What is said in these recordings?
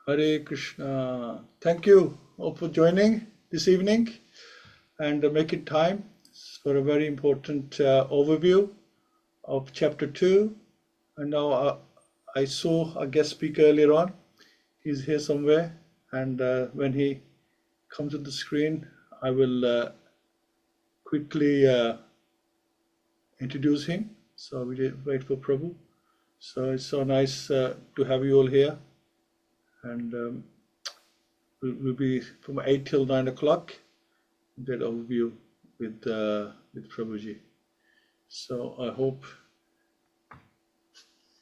Hare Krishna. Thank you all for joining this evening and making time for a very important overview of chapter 2. And now I saw a guest speaker earlier on. He's here somewhere. And when he comes on the screen, I will quickly introduce him. So we wait for Prabhu. So it's so nice to have you all here. And we'll be from 8 till 9 o'clock, that overview with Prabhuji. So I hope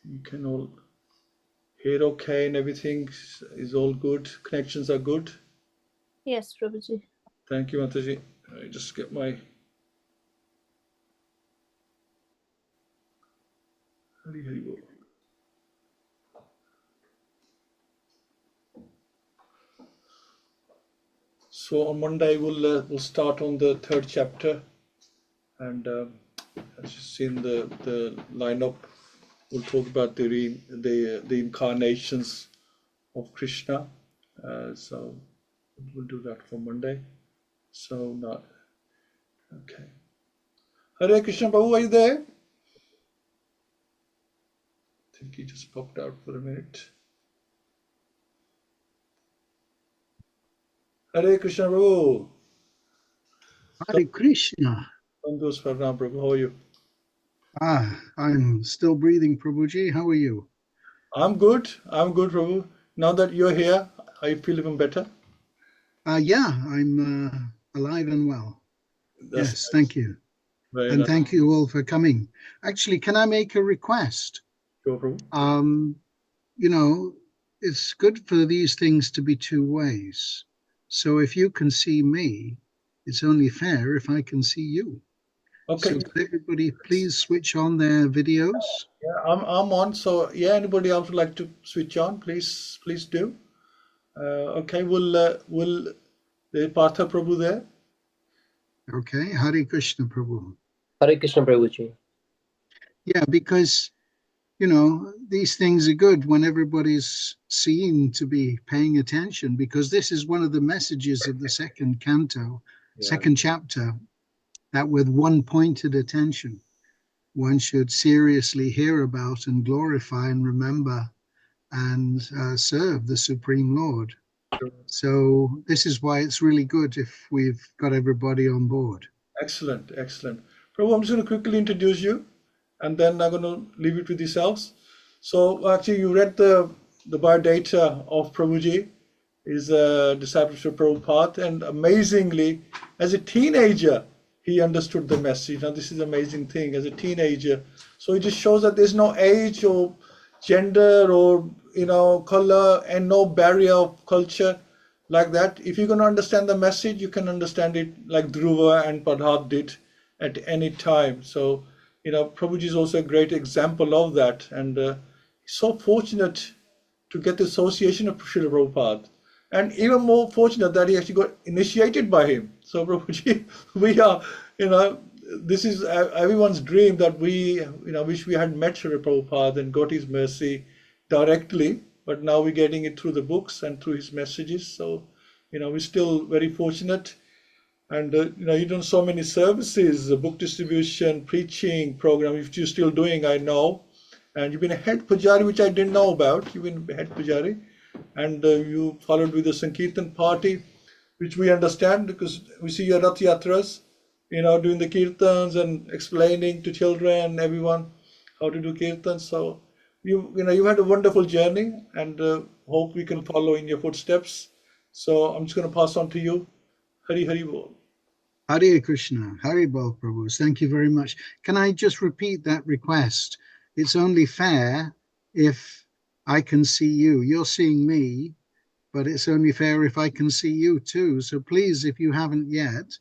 you can all hear okay and everything is all good. Connections are good. Yes, Prabhuji. Thank you, Mataji. I just get my Hari Hari Bol. So on Monday we'll start on the 3rd chapter, and as you've seen the lineup, we'll talk about the incarnations of Krishna. So we'll do that for Monday. So now, okay. Hare Krishna, Prabhu, are you there? I think he just popped out for a minute. Hare Krishna, Prabhu. Hare Krishna. Bandhus Pranam, Prabhu. How are you? I'm still breathing, Prabhuji. How are you? I'm good, Prabhu. Now that you're here, I feel even better. Yeah, I'm alive and well. That's yes, nice. Thank you. Very and nice. Thank you all for coming. Actually, can I make a request? Sure, Prabhu. You know, it's good for these things to be two ways. So if you can see me, it's only fair if I can see you. Okay. So could everybody please switch on their videos? Yeah, I'm on. So yeah, anybody else would like to switch on? Please do. Okay, will the Partha Prabhu there? Okay, Hare Krishna Prabhu. Hare Krishna Prabhuji. Yeah, because you know, these things are good when everybody's seen to be paying attention, because this is one of the messages of the second canto, second chapter, that with one pointed attention, one should seriously hear about and glorify and remember and serve the Supreme Lord. So this is why it's really good if we've got everybody on board. Excellent. Prabhu, I'm just going to quickly introduce you, and then I'm going to leave it with yourselves. So actually, you read the biodata of Prabhuji. He's a disciple of Prabhupada, and amazingly, as a teenager, he understood the message. Now, this is an amazing thing, as a teenager. So it just shows that there's no age or gender or, color and no barrier of culture like that. If you're going to understand the message, you can understand it like Dhruva and Padhat did at any time. So, Prabhuji is also a great example of that. And he's so fortunate to get the association of Srila Prabhupada. And even more fortunate that he actually got initiated by him. So Prabhuji, we are, this is everyone's dream that we, wish we had met Srila Prabhupada and got his mercy directly. But now we're getting it through the books and through his messages. So, we're still very fortunate. And, you've done so many services, book distribution, preaching program, which you're still doing, I know. And you've been a head pujari, which I didn't know about. You've been head pujari. And you followed with the Sankirtan party, which we understand because we see your Rath Yatras, doing the Kirtans and explaining to children, everyone, how to do Kirtans. So, you had a wonderful journey, and hope we can follow in your footsteps. So I'm just going to pass on to you. Hari Hari Bol. Hare Krishna, Hari Bol Prabhu. Thank you very much. Can I just repeat that request? It's only fair if I can see you. You're seeing me, but it's only fair if I can see you too. So please, if you haven't yet,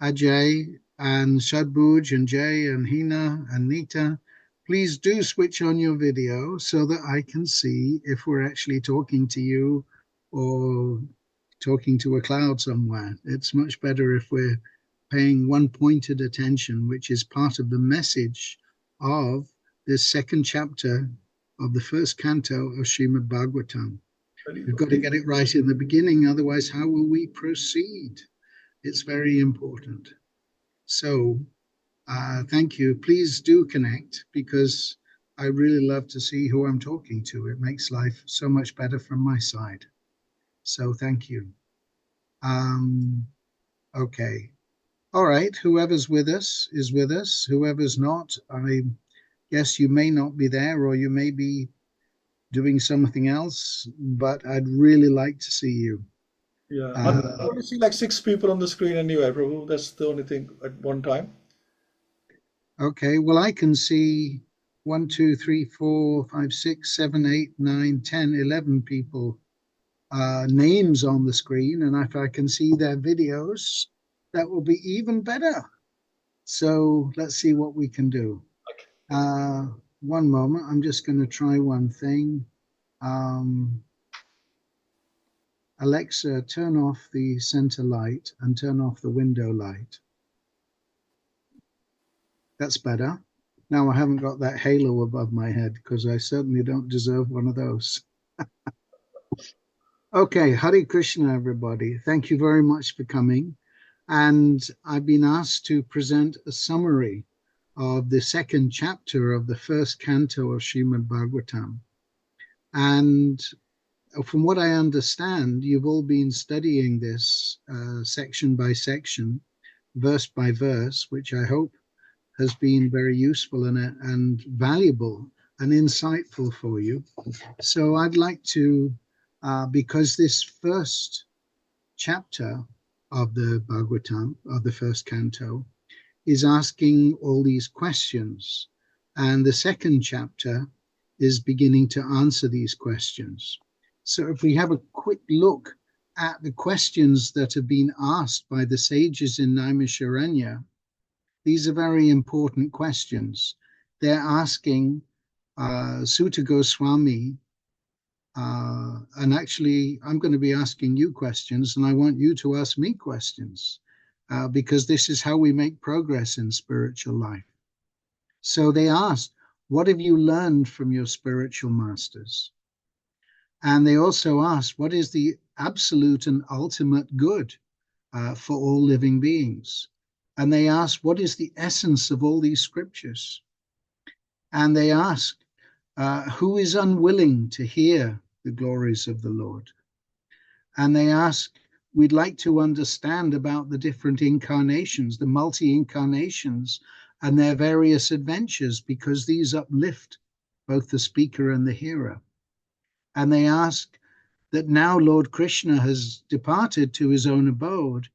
Ajay and Shadbhuj and Jay and Hina and Nita, please do switch on your video so that I can see if we're actually talking to you or talking to a cloud somewhere. It's much better if we're paying one pointed attention, which is part of the message of this second chapter of the first canto of Srimad Bhagavatam. Very We've good. got to get it right in the beginning, otherwise, how will we proceed? It's very important. So, thank you. Please do connect because I really love to see who I'm talking to. It makes life so much better from my side. So, thank you. Okay. All right. Whoever's with us is with us. Whoever's not, I guess you may not be there or you may be doing something else, but I'd really like to see you. Yeah, I Uh, only see like 6 people on the screen anyway, Prabhu. That's the only thing at one time. okay, well, I can see 1, 2, 3, 4, 5, 6, 7, 8, 9, 10, 11 people names on the screen, and if I can see their videos, that will be even better. So let's see what we can do. Uh, one moment, I'm just going to try one thing. Alexa, turn off the center light and turn off the window light. That's better. Now I haven't got that halo above my head because I certainly don't deserve one of those. Okay, Hare Krishna, everybody. Thank you very much for coming. And I've been asked to present a summary of the second chapter of the first canto of Srimad Bhagavatam. And from what I understand, you've all been studying this section by section, verse by verse, which I hope has been very useful and valuable and insightful for you. So I'd like to, because this first chapter of the Bhagavatam, of the first canto, is asking all these questions, and the second chapter is beginning to answer these questions. So if we have a quick look at the questions that have been asked by the sages in Naimisharanya, these are very important questions. They're asking Sutta Goswami, and actually, I'm going to be asking you questions, and I want you to ask me questions, because this is how we make progress in spiritual life. So they asked, what have you learned from your spiritual masters? And they also asked, what is the absolute and ultimate good for all living beings? And they ask, what is the essence of all these scriptures? And they ask, who is unwilling to hear the glories of the Lord? And they ask, we'd like to understand about the different incarnations, the multi-incarnations, and their various adventures, because these uplift both the speaker and the hearer. And they ask that now Lord Krishna has departed to his own abode,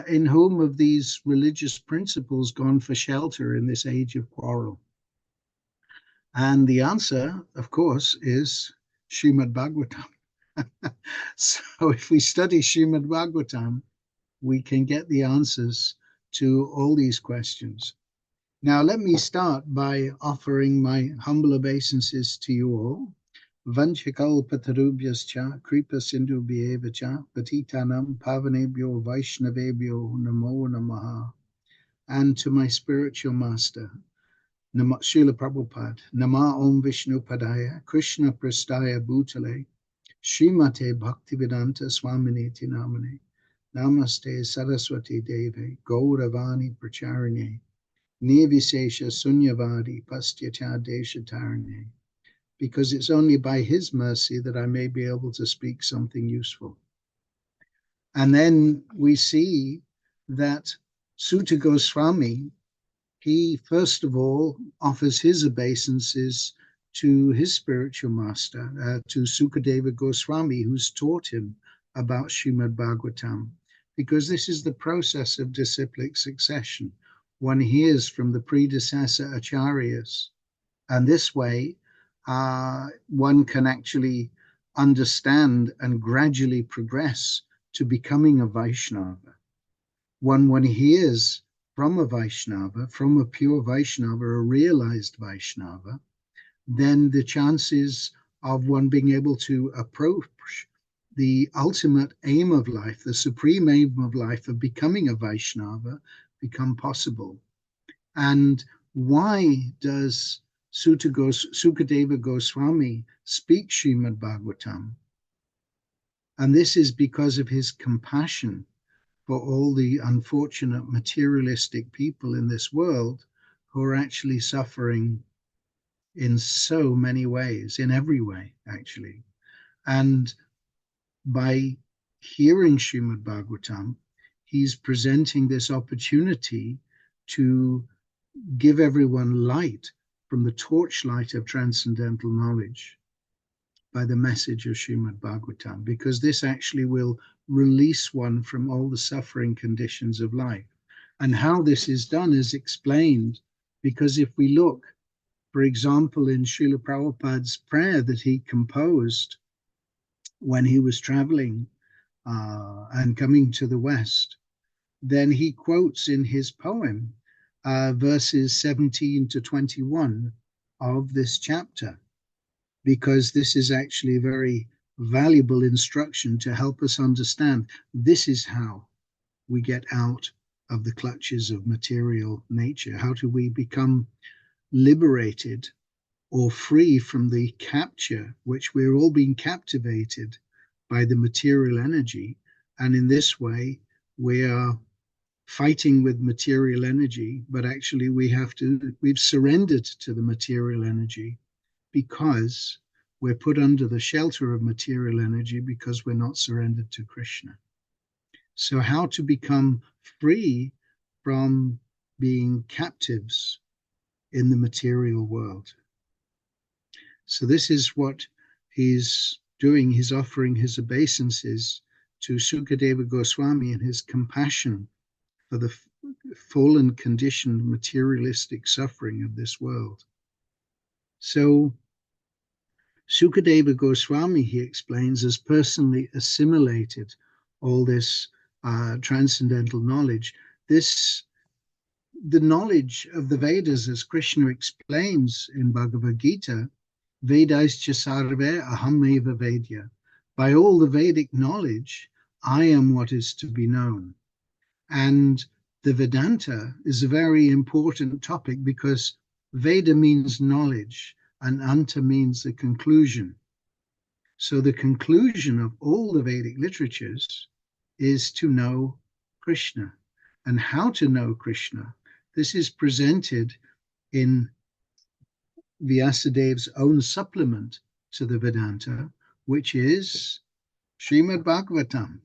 in whom of these religious principles gone for shelter in this age of quarrel? And the answer, of course, is Srimad Bhagavatam. So if we study Srimad Bhagavatam, we can get the answers to all these questions. Now, let me start by offering my humble obeisances to you all. Vanchakalpatarubhyascha kripa sindhubhyevacha patitanam pavanebhyo vaishnavebhyo namo namaha. And to my spiritual master, Srila Prabhupada, Nama Om Vishnu Padaya, Krishna Prastaya Bhutale, Srimate Bhaktivedanta Swaminiti Namane, Namaste Saraswati Deve, Gauravani Pracharine, Nirvisesha Sunyavadi Pastyata Deshatarane, because it's only by his mercy that I may be able to speak something useful. And then we see that Sutta Goswami, he first of all offers his obeisances to his spiritual master, to Sukadeva Goswami, who's taught him about Srimad Bhagavatam, because this is the process of disciplic succession. One hears from the predecessor acharyas, and this way one can actually understand and gradually progress to becoming a Vaishnava. When hears from a Vaishnava, from a pure Vaishnava, a realized Vaishnava, then the chances of one being able to approach the ultimate aim of life, the supreme aim of life of becoming a Vaishnava, become possible. And why does Sukadeva Goswami speak Srimad Bhagavatam? And this is because of his compassion for all the unfortunate materialistic people in this world who are actually suffering in so many ways, in every way, actually. And by hearing Srimad Bhagavatam, he's presenting this opportunity to give everyone light from the torchlight of transcendental knowledge by the message of Srimad Bhagavatam, because this actually will release one from all the suffering conditions of life. And how this is done is explained, because if we look, for example, in Srila Prabhupada's prayer that he composed when he was traveling and coming to the West, then he quotes in his poem verses 17 to 21 of this chapter, because this is actually a very valuable instruction to help us understand this is how we get out of the clutches of material nature. How do we become liberated or free from the capture, which we're all being captivated by the material energy. And in this way, we are fighting with material energy, but actually we've surrendered to the material energy because we're put under the shelter of material energy because we're not surrendered to Krishna. So how to become free from being captives in the material world. So this is what he's doing. He's offering his obeisances to Sukadeva Goswami and his compassion for the fallen conditioned materialistic suffering of this world. So Sukadeva Goswami, he explains, has personally assimilated all this transcendental knowledge. The knowledge of the Vedas, as Krishna explains in Bhagavad Gita, Vedaischa sarve ahameva vedya. By all the Vedic knowledge, I am what is to be known. And the Vedanta is a very important topic because Veda means knowledge and Anta means the conclusion. So the conclusion of all the Vedic literatures is to know Krishna. And how to know Krishna, this is presented in Vyasadev's own supplement to the Vedanta, which is Srimad Bhagavatam.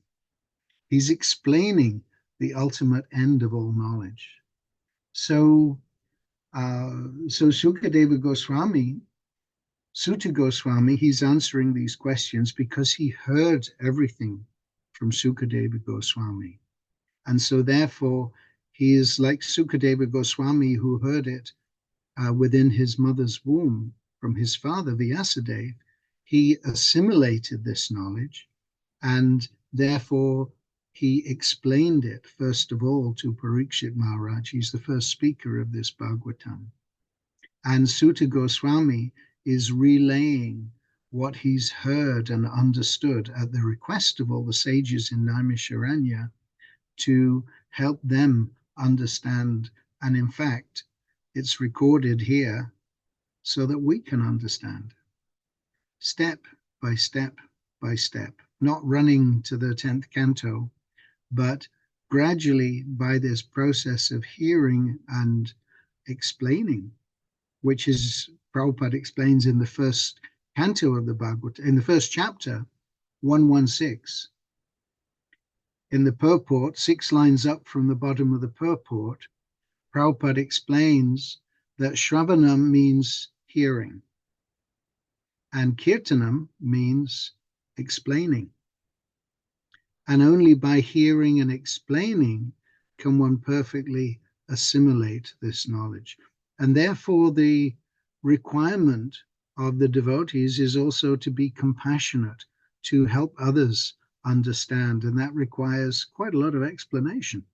He's explaining the ultimate end of all knowledge. So Sukadeva Goswami, Sutta Goswami, he's answering these questions because he heard everything from Sukadeva Goswami. And so therefore, he is like Sukadeva Goswami, who heard it within his mother's womb from his father, Vyasadeva. He assimilated this knowledge, and therefore he explained it, first of all, to Parikshit Maharaj. He's the first speaker of this Bhagavatam. And Sutta Goswami is relaying what he's heard and understood at the request of all the sages in Naimisharanya to help them understand. And in fact, it's recorded here so that we can understand. Step by step by step, not running to the 10th canto, but gradually by this process of hearing and explaining, which is Prabhupada explains in the first canto of the Bhagavatam, in the first chapter, 116. In the purport, 6 lines up from the bottom of the purport, Prabhupada explains that Shravanam means hearing, and Kirtanam means explaining. And only by hearing and explaining can one perfectly assimilate this knowledge. And therefore the requirement of the devotees is also to be compassionate, to help others understand. And that requires quite a lot of explanation.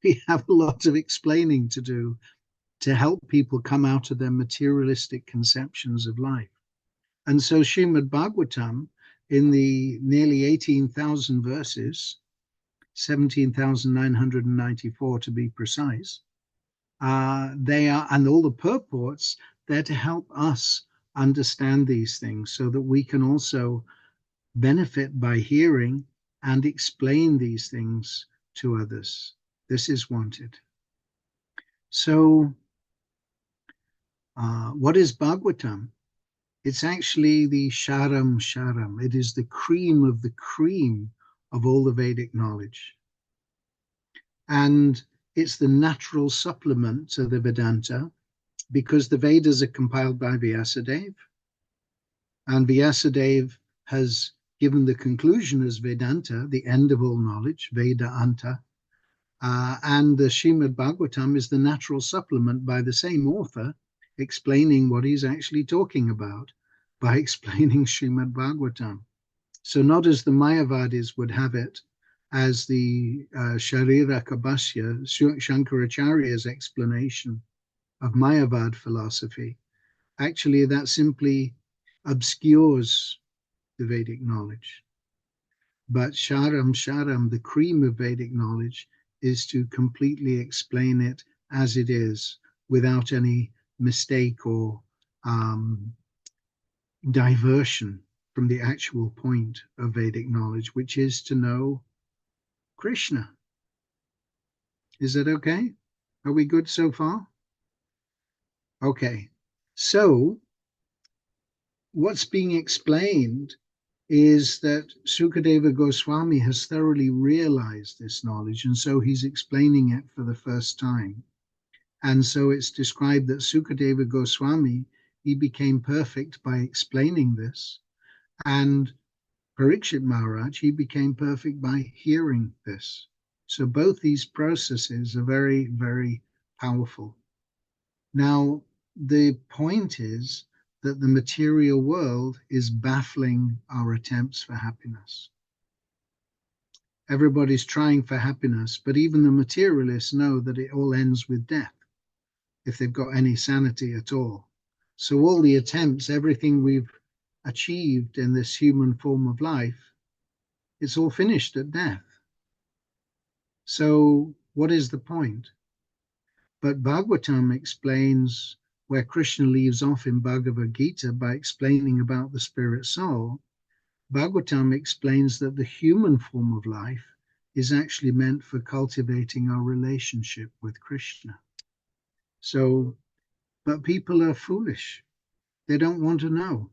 We have a lot of explaining to do to help people come out of their materialistic conceptions of life. And so Srimad Bhagavatam, in the nearly 18,000 verses, 17,994 to be precise, they are, and all the purports, they're to help us understand these things so that we can also benefit by hearing and explain these things to others. This is wanted. So, what is Bhagavatam? It's actually the sharam sharam. It is the cream of all the Vedic knowledge. And it's the natural supplement to the Vedanta, because the Vedas are compiled by Vyasadeva, and Vyasadeva has given the conclusion as Vedanta, the end of all knowledge, Veda Anta, and the Srimad Bhagavatam is the natural supplement by the same author, explaining what he's actually talking about by explaining Srimad Bhagavatam. So not as the Mayavadis would have it, as the Sharira Kabasya, Shankaracharya's explanation of Mayavad philosophy. Actually, that simply obscures the Vedic knowledge. But sharam, the cream of Vedic knowledge, is to completely explain it as it is, without any mistake or diversion from the actual point of Vedic knowledge, which is to know Krishna. Is that okay? Are we good so far? Okay. So what's being explained is that Sukadeva Goswami has thoroughly realized this knowledge, and so he's explaining it for the first time. And so it's described that Sukadeva Goswami, he became perfect by explaining this, and Parikshit Maharaj, he became perfect by hearing this. So both these processes are very, very powerful. Now, the point is that the material world is baffling our attempts for happiness. Everybody's trying for happiness, but even the materialists know that it all ends with death, if they've got any sanity at all. So all the attempts, everything we've achieved in this human form of life, it's all finished at death. So what is the point? But Bhagavatam explains, where Krishna leaves off in Bhagavad Gita by explaining about the spirit soul, Bhagavatam explains that the human form of life is actually meant for cultivating our relationship with Krishna. So, but people are foolish. They don't want to know.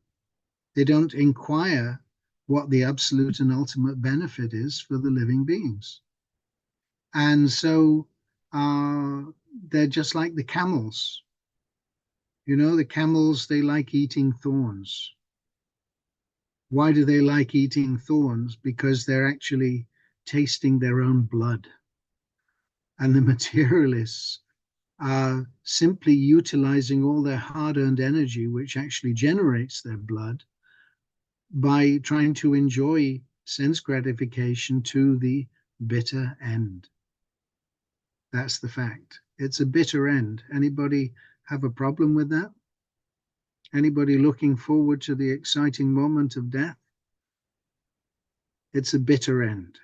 They don't inquire what the absolute and ultimate benefit is for the living beings. And so they're just like the camels. You know, the camels, they like eating thorns. Why do they like eating thorns? Because they're actually tasting their own blood. And the materialists are simply utilizing all their hard-earned energy, which actually generates their blood, by trying to enjoy sense gratification to the bitter end. That's the fact. It's a bitter end. Anybody have a problem with that? Anybody looking forward to the exciting moment of death? It's a bitter end.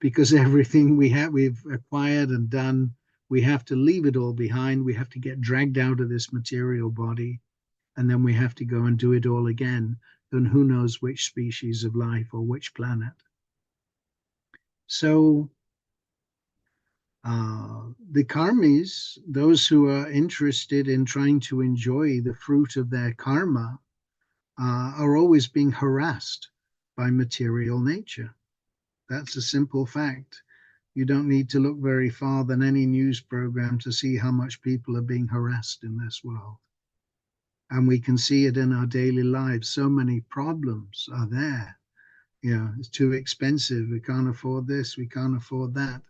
Because everything we've acquired and done, we have to leave it all behind. We have to get dragged out of this material body, and then we have to go and do it all again, and who knows which species of life or which planet. So the karmis, those who are interested in trying to enjoy the fruit of their karma, are always being harassed by material nature. That's a simple fact. You don't need to look very far than any news program to see how much people are being harassed in this world. And we can see it in our daily lives. So many problems are there. You know, it's too expensive. We can't afford this. We can't afford that.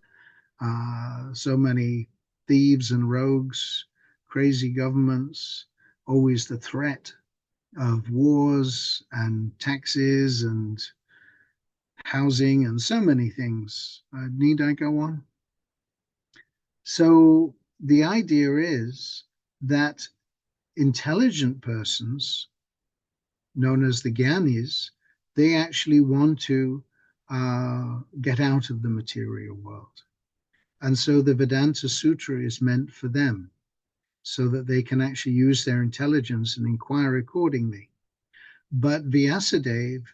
So many thieves and rogues, crazy governments, always the threat of wars and taxes and housing and so many things. Need I go on? So the idea is that intelligent persons, known as the Gyanis, they actually want to get out of the material world. And so the Vedanta Sutra is meant for them, so that they can actually use their intelligence and inquire accordingly. But Vyasadeva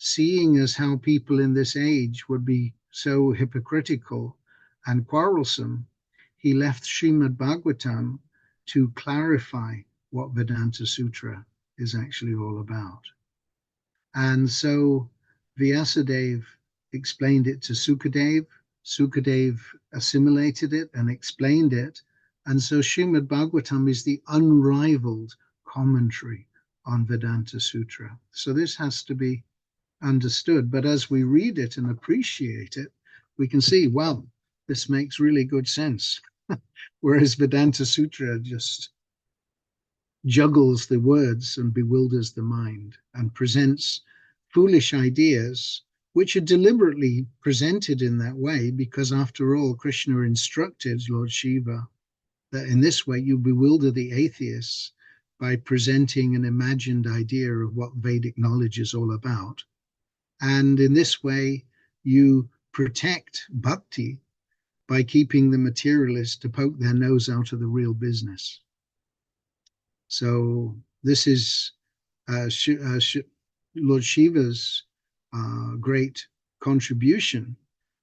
seeing as how people in this age would be so hypocritical and quarrelsome, he left Srimad Bhagavatam to clarify what Vedanta Sutra is actually all about. And so Vyasadeva explained it to Sukadev. Sukadev assimilated it and explained it. And so Srimad Bhagavatam is the unrivaled commentary on Vedanta Sutra. So this has to be understood. But as we read it and appreciate it, we can see, wow, this makes really good sense. Whereas Vedanta Sutra just juggles the words and bewilders the mind and presents foolish ideas which are deliberately presented in that way because, after all, Krishna instructed Lord Shiva that in this way you bewilder the atheists by presenting an imagined idea of what Vedic knowledge is all about. And in this way, you protect bhakti by keeping the materialists to poke their nose out of the real business. So this is Lord Shiva's great contribution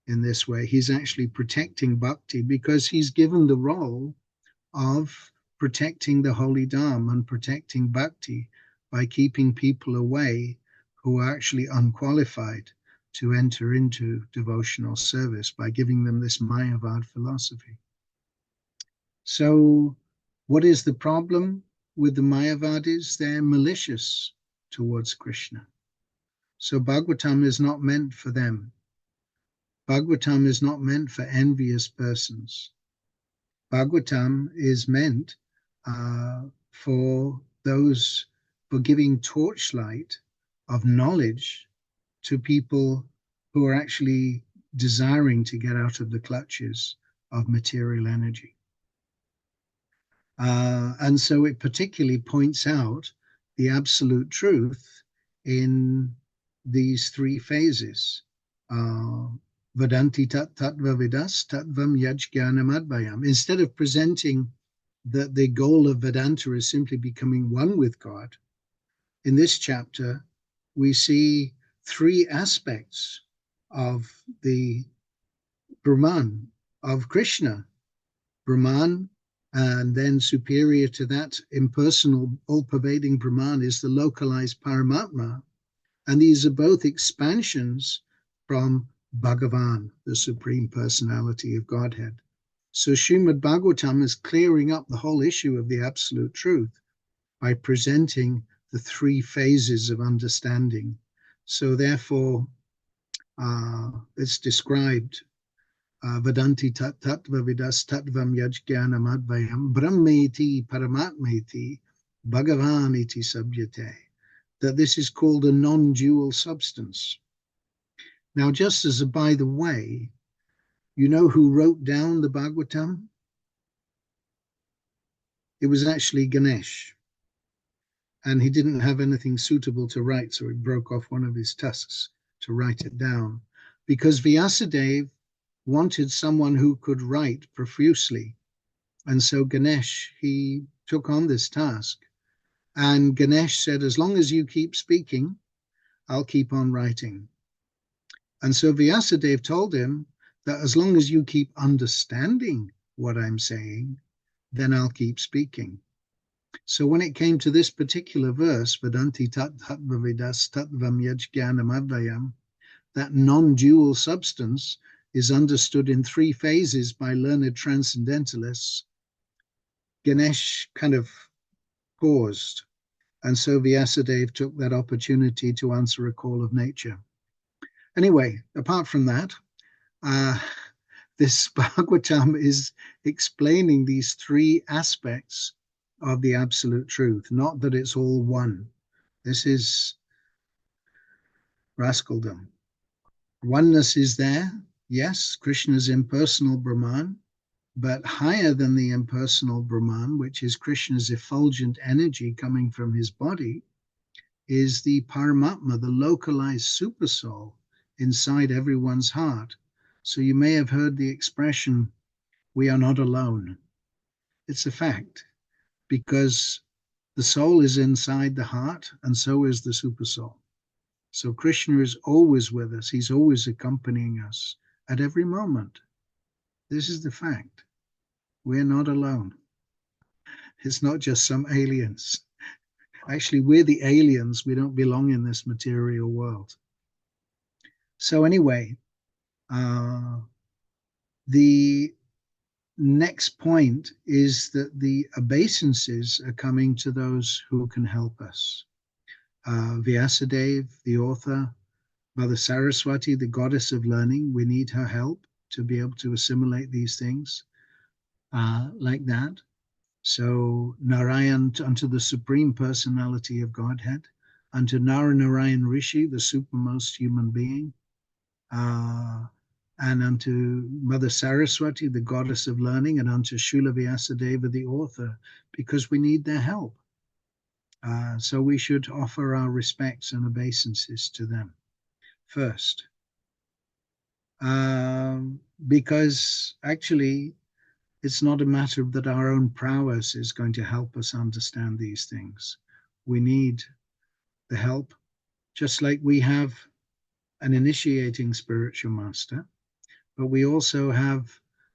in this way. He's actually protecting bhakti because he's given the role of protecting the holy Dharma and protecting bhakti by keeping people away who are actually unqualified to enter into devotional service by giving them this Mayavad philosophy. So what is the problem with the Mayavadis? They're malicious towards Krishna. So Bhagavatam is not meant for them. Bhagavatam is not meant for envious persons. Bhagavatam is meant for those, for giving torchlight of knowledge to people who are actually desiring to get out of the clutches of material energy. And so it particularly points out the absolute truth in these three phases. Vadanti tat tattva vidas tattvam yajnanam advayam. Instead of presenting that the goal of Vedanta is simply becoming one with God, in this chapter we see three aspects of the Brahman, of Krishna. Brahman, and then superior to that, impersonal, all-pervading Brahman is the localized Paramatma. And these are both expansions from Bhagavan, the Supreme Personality of Godhead. So Srimad Bhagavatam is clearing up the whole issue of the Absolute Truth by presenting the three phases of understanding. So therefore, it's described, Vadanti tat tattva vidas tattvam yajnanam advayam brahmeti paramatmeti bhagavan iti sabhyate, that this is called a non-dual substance. Now, just as a by the way, you know who wrote down the Bhagavatam? It was actually Ganesh. And he didn't have anything suitable to write, so he broke off one of his tusks to write it down. Because Vyasadeva wanted someone who could write profusely. And so Ganesh, he took on this task. And Ganesh said, as long as you keep speaking, I'll keep on writing. And so Vyasadeva told him that as long as you keep understanding what I'm saying, then I'll keep speaking. So when it came to this particular verse, Vadanti tat tattva vidas tattvam yajnanam advayam, that non-dual substance is understood in three phases by learned transcendentalists. Ganesh kind of paused, and so Vyasadeva took that opportunity to answer a call of nature. Anyway, apart from that, this Bhagavatam is explaining these three aspects of the absolute truth, not that it's all one. This is rascaldom. Oneness is there. Yes, Krishna's impersonal Brahman, but higher than the impersonal Brahman, which is Krishna's effulgent energy coming from his body, is the Paramatma, the localized supersoul inside everyone's heart. So you may have heard the expression, we are not alone. It's a fact, because the soul is inside the heart, and so is the supersoul. So Krishna is always with us. He's always accompanying us at every moment. This is the fact. We're not alone. It's not just some aliens. Actually, we're the aliens. We don't belong in this material world. So anyway, the next point is that the obeisances are coming to those who can help us. Vyasadeva, the author, Mother Saraswati, the goddess of learning, we need her help to be able to assimilate these things like that. So Narayan unto the Supreme Personality of Godhead, unto Narayan Rishi, the supermost human being, and unto Mother Saraswati, the goddess of learning, and unto Srila Vyasadeva, the author, because we need their help. So we should offer our respects and obeisances to them first. Because actually, it's not a matter that our own prowess is going to help us understand these things. We need the help, just like we have an initiating spiritual master, but we also have,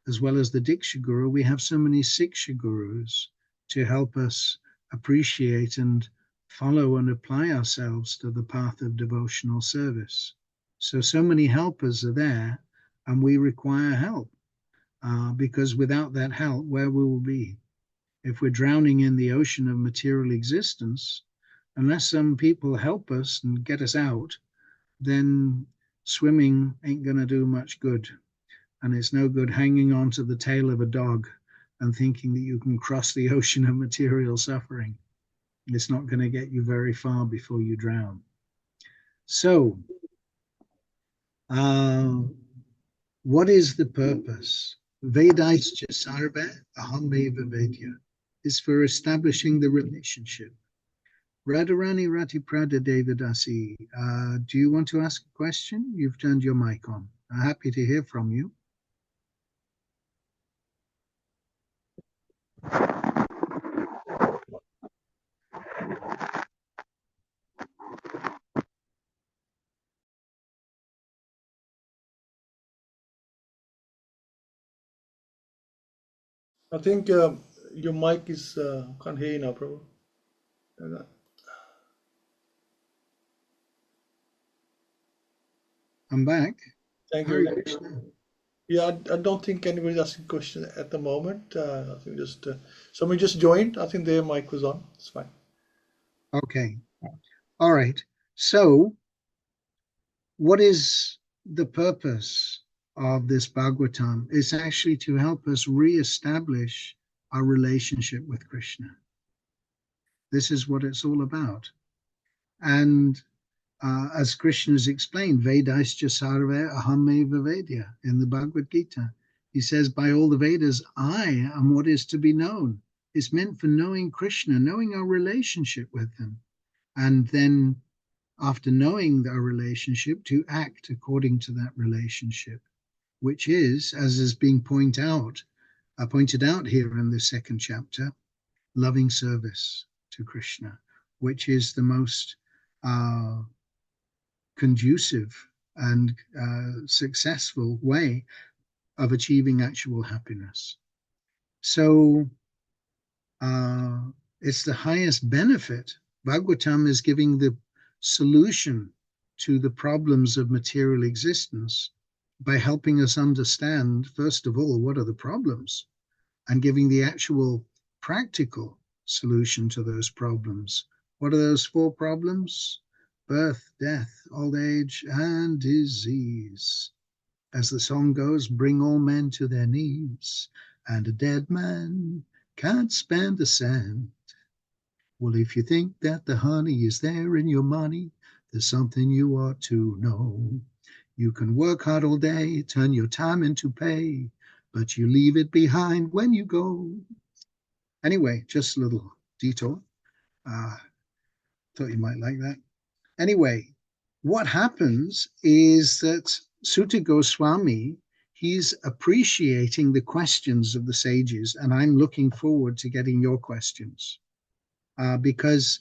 as well as the Diksha Guru, we have so many Siksha Gurus to help us appreciate and follow and apply ourselves to the path of devotional service. So many helpers are there, and we require help. Because without that help, where will we be? If we're drowning in the ocean of material existence, unless some people help us and get us out, then swimming ain't going to do much good. And it's no good hanging on to the tail of a dog and thinking that you can cross the ocean of material suffering. It's not going to get you very far before you drown. So, what is the purpose? Vedaischa sarva ahameva vedya is for establishing the relationship. Radharani Ratiprada Devadasi, do you want to ask a question? You've turned your mic on. I'm happy to hear from you. I think your mic is, can't hear you now, Prabhu. I'm back. Thank Hare you. Krishna. Yeah, I don't think anybody's asking questions at the moment. I think just somebody just joined. I think their mic was on. It's fine. Okay. All right. So, what is the purpose of this Bhagavatam? It's actually to help us re-establish our relationship with Krishna. This is what it's all about. And as Krishna has explained, Vedaischa sarve ahameva vedya in the Bhagavad Gita. He says, by all the Vedas, I am what is to be known. It's meant for knowing Krishna, knowing our relationship with him. And then after knowing our relationship, to act according to that relationship, which is, as is being pointed out here in the second chapter, loving service to Krishna, which is the most conducive and successful way of achieving actual happiness. So it's the highest benefit. Bhagavatam is giving the solution to the problems of material existence by helping us understand, first of all, what are the problems, and giving the actual practical solution to those problems. What are those four problems? Birth, death, old age, and disease. As the song goes, bring all men to their knees, and a dead man can't spend a cent. Well, if you think that the honey is there in your money, there's something you ought to know. You can work hard all day, turn your time into pay, but you leave it behind when you go. Anyway, just a little detour. Thought you might like that. Anyway, what happens is that Sutta Goswami, he's appreciating the questions of the sages, and I'm looking forward to getting your questions, because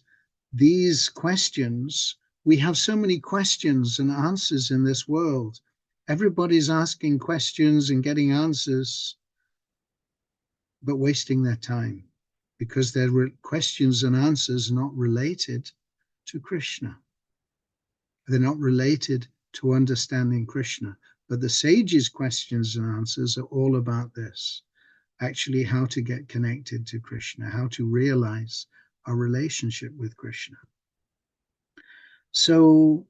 these questions we have so many questions and answers in this world. Everybody's asking questions and getting answers, but wasting their time because their questions and answers are not related to Krishna. They're not related to understanding Krishna. But the sages' questions and answers are all about this, actually how to get connected to Krishna, how to realize our relationship with Krishna. So,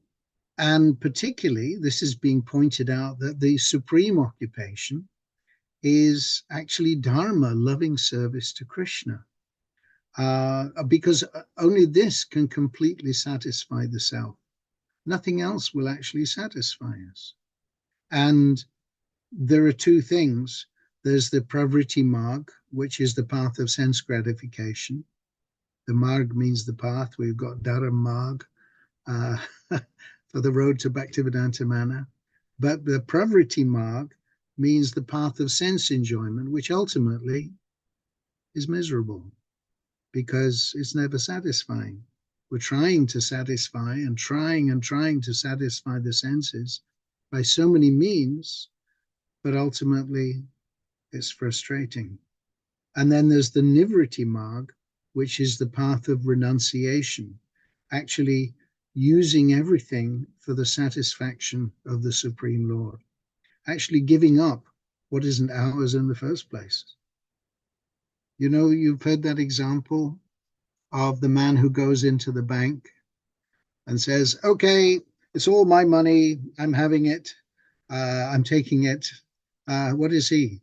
and particularly, this is being pointed out that the supreme occupation is actually dharma, loving service to Krishna, because only this can completely satisfy the self. Nothing else will actually satisfy us. And there are two things. There's the pravriti marg, which is the path of sense gratification. The marg means the path. We've got dharma marg for the road to Bhaktivedanta Mana. But the pravriti marg means the path of sense enjoyment, which ultimately is miserable because it's never satisfying. We're trying to satisfy and trying to satisfy the senses by so many means, but ultimately it's frustrating. And then there's the nivriti marg, which is the path of renunciation, actually using everything for the satisfaction of the Supreme Lord, actually giving up what isn't ours in the first place. You know, you've heard that example of the man who goes into the bank and says, okay, it's all my money, I'm having it, I'm taking it. What is he?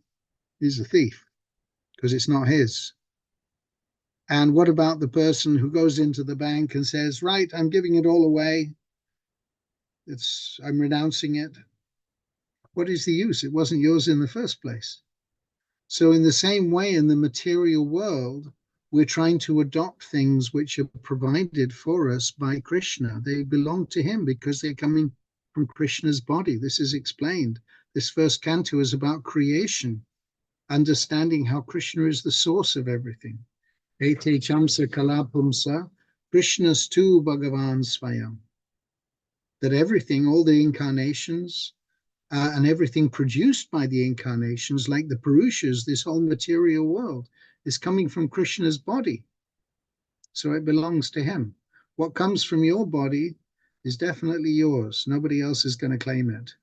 He's a thief because it's not his. And what about the person who goes into the bank and says, right, I'm giving it all away, I'm renouncing it? What is the use? It wasn't yours in the first place. So in the same way, in the material world, we're trying to adopt things which are provided for us by Krishna. They belong to him because they're coming from Krishna's body. This is explained. This first canto is about creation, understanding how Krishna is the source of everything. Ete chamsa kalapumsa, Krishna's tu Bhagavan Swayam. That everything, all the incarnations, and everything produced by the incarnations, like the Purushas, this whole material world, is coming from Krishna's body. So it belongs to him. What comes from your body is definitely yours. Nobody else is going to claim it.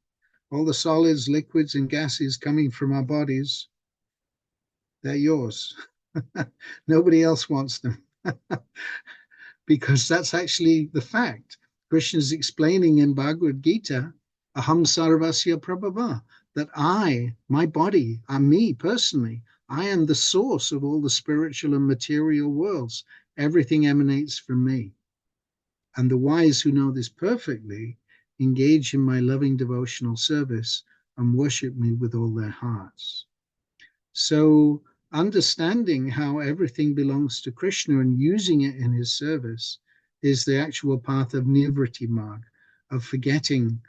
All the solids, liquids, and gases coming from our bodies, they're yours. Nobody else wants them. Because that's actually the fact. Krishna is explaining in Bhagavad Gita, Aham sarvasya prabhava, that my body, me personally, I am the source of all the spiritual and material worlds. Everything emanates from me. And the wise who know this perfectly engage in my loving devotional service and worship me with all their hearts. So understanding how everything belongs to Krishna and using it in his service is the actual path of nivriti marg, of forgetting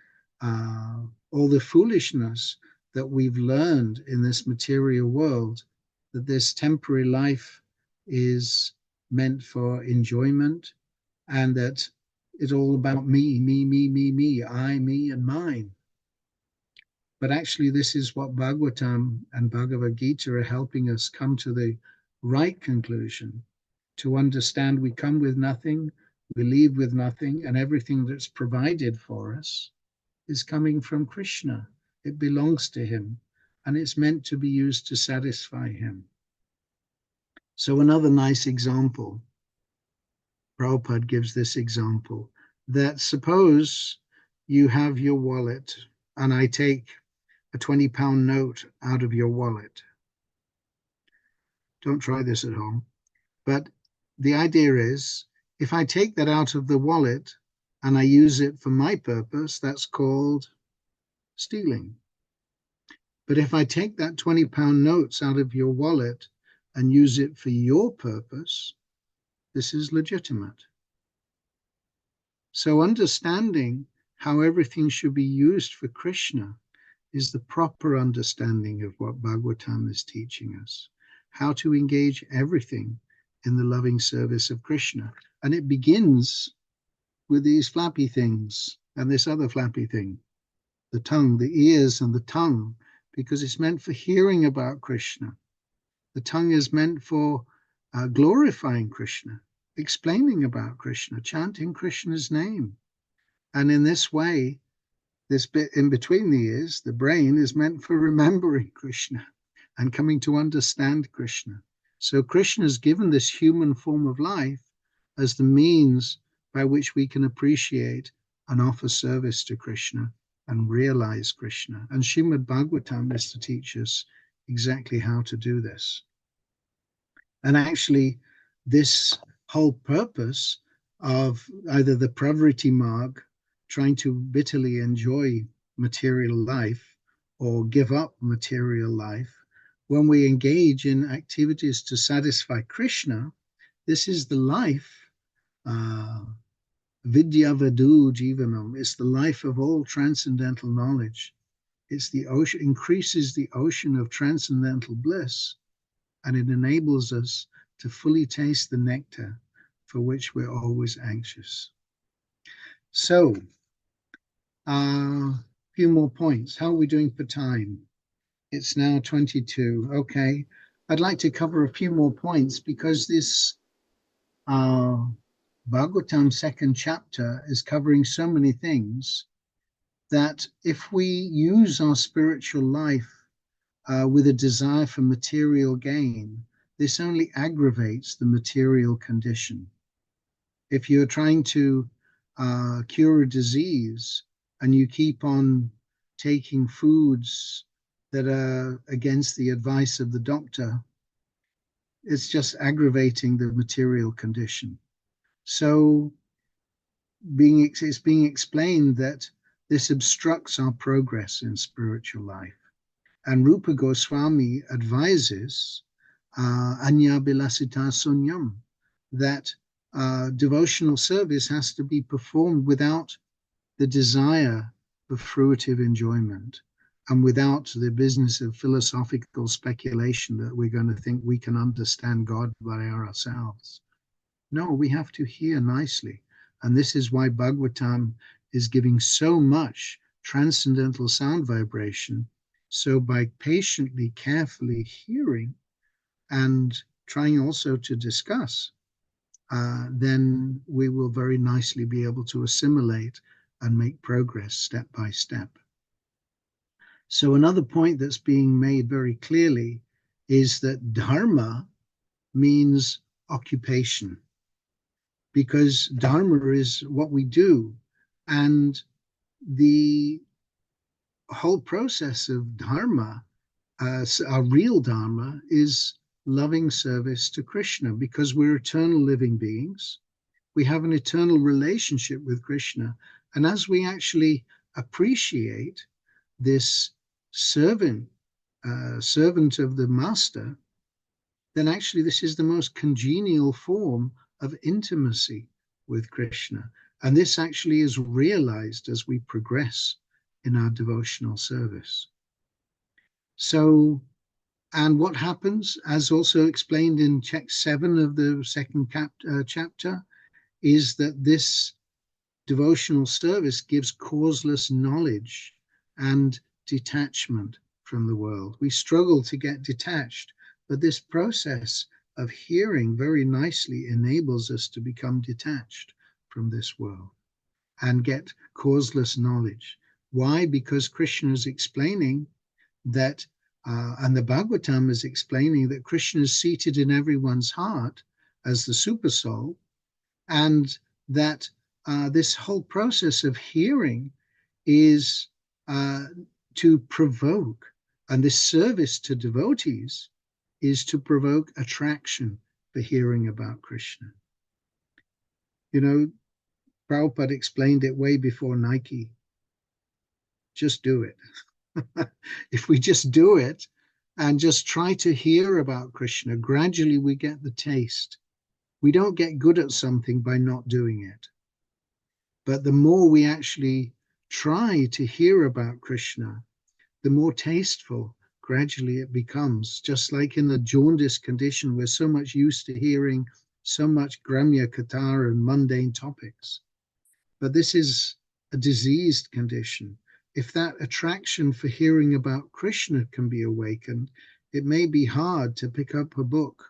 all the foolishness that we've learned in this material world, that this temporary life is meant for enjoyment, and that it's all about me, I, me, and mine. But actually, this is what Bhagavatam and Bhagavad Gita are helping us come to the right conclusion, to understand we come with nothing, we leave with nothing, and everything that's provided for us is coming from Krishna. It belongs to him, and it's meant to be used to satisfy him. So another nice example, Prabhupada gives this example, that suppose you have your wallet and I take a 20-pound note out of your wallet. Don't try this at home. But the idea is, if I take that out of the wallet and I use it for my purpose, that's called stealing. But if I take that 20-pound notes out of your wallet and use it for your purpose, this is legitimate. So understanding how everything should be used for Krishna is the proper understanding of what Bhagavatam is teaching us, how to engage everything in the loving service of Krishna. And it begins with these flappy things and this other flappy thing, the tongue, the ears and the tongue, because it's meant for hearing about Krishna. The tongue is meant for glorifying Krishna, explaining about Krishna, chanting Krishna's name. And in this way, this bit in between the ears, the brain, is meant for remembering Krishna and coming to understand Krishna. So Krishna has given this human form of life as the means by which we can appreciate and offer service to Krishna and realize Krishna. And Srimad Bhagavatam is to teach us exactly how to do this. And actually, this whole purpose of either the Pravriti Marg, trying to bitterly enjoy material life or give up material life, when we engage in activities to satisfy Krishna, this is the life, Vidya Vadu Jivanam, it's the life of all transcendental knowledge. It's the ocean, increases the ocean of transcendental bliss, and it enables us to fully taste the nectar for which we're always anxious. So, a few more points. How are we doing for time? It's now 22. Okay. I'd like to cover a few more points because this Bhagavatam second chapter is covering so many things that if we use our spiritual life with a desire for material gain, this only aggravates the material condition. If you're trying to cure a disease and you keep on taking foods that are against the advice of the doctor, it's just aggravating the material condition. So it's being explained that this obstructs our progress in spiritual life. And Rupa Goswami advises Anya Bilasita Sunyam, that devotional service has to be performed without the desire for fruitive enjoyment and without the business of philosophical speculation that we're going to think we can understand God by ourselves. No, we have to hear nicely. And this is why Bhagavatam is giving so much transcendental sound vibration. So by patiently, carefully hearing and trying also to discuss, then we will very nicely be able to assimilate and make progress step by step. So another point that's being made very clearly is that dharma means occupation, because dharma is what we do. And the whole process of dharma, our real dharma, is loving service to Krishna, because we're eternal living beings. We have an eternal relationship with Krishna. And as we actually appreciate this servant of the master, then actually this is the most congenial form of intimacy with Krishna. And this actually is realized as we progress in our devotional service. So, and what happens, as also explained in text 7 of the second chapter, is that this devotional service gives causeless knowledge and detachment from the world. We struggle to get detached, but this process of hearing very nicely enables us to become detached from this world and get causeless knowledge. Why? Because Krishna is explaining that, and the Bhagavatam is explaining that Krishna is seated in everyone's heart as the super soul, and that this whole process of hearing is to provoke, and this service to devotees is to provoke attraction for hearing about Krishna. You know, Prabhupada explained it way before Nike. Just do it. If we just do it and just try to hear about Krishna, gradually we get the taste. We don't get good at something by not doing it. But the more we actually try to hear about Krishna, the more tasteful gradually it becomes. Just like in the jaundice condition, we're so much used to hearing so much Gramya Katha and mundane topics. but this is a diseased condition. If that attraction for hearing about Krishna can be awakened, it may be hard to pick up a book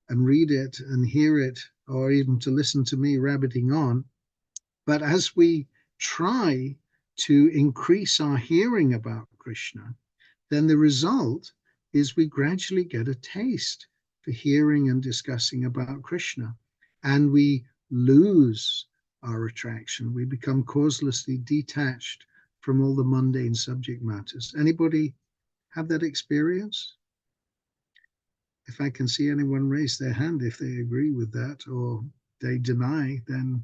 and read it and hear it, or even to listen to me rabbiting on. But as we try to increase our hearing about Krishna, then the result is we gradually get a taste for hearing and discussing about Krishna, and we lose our attraction. We become causelessly detached from all the mundane subject matters. Anybody have that experience? If I can see anyone raise their hand if they agree with that or they deny, then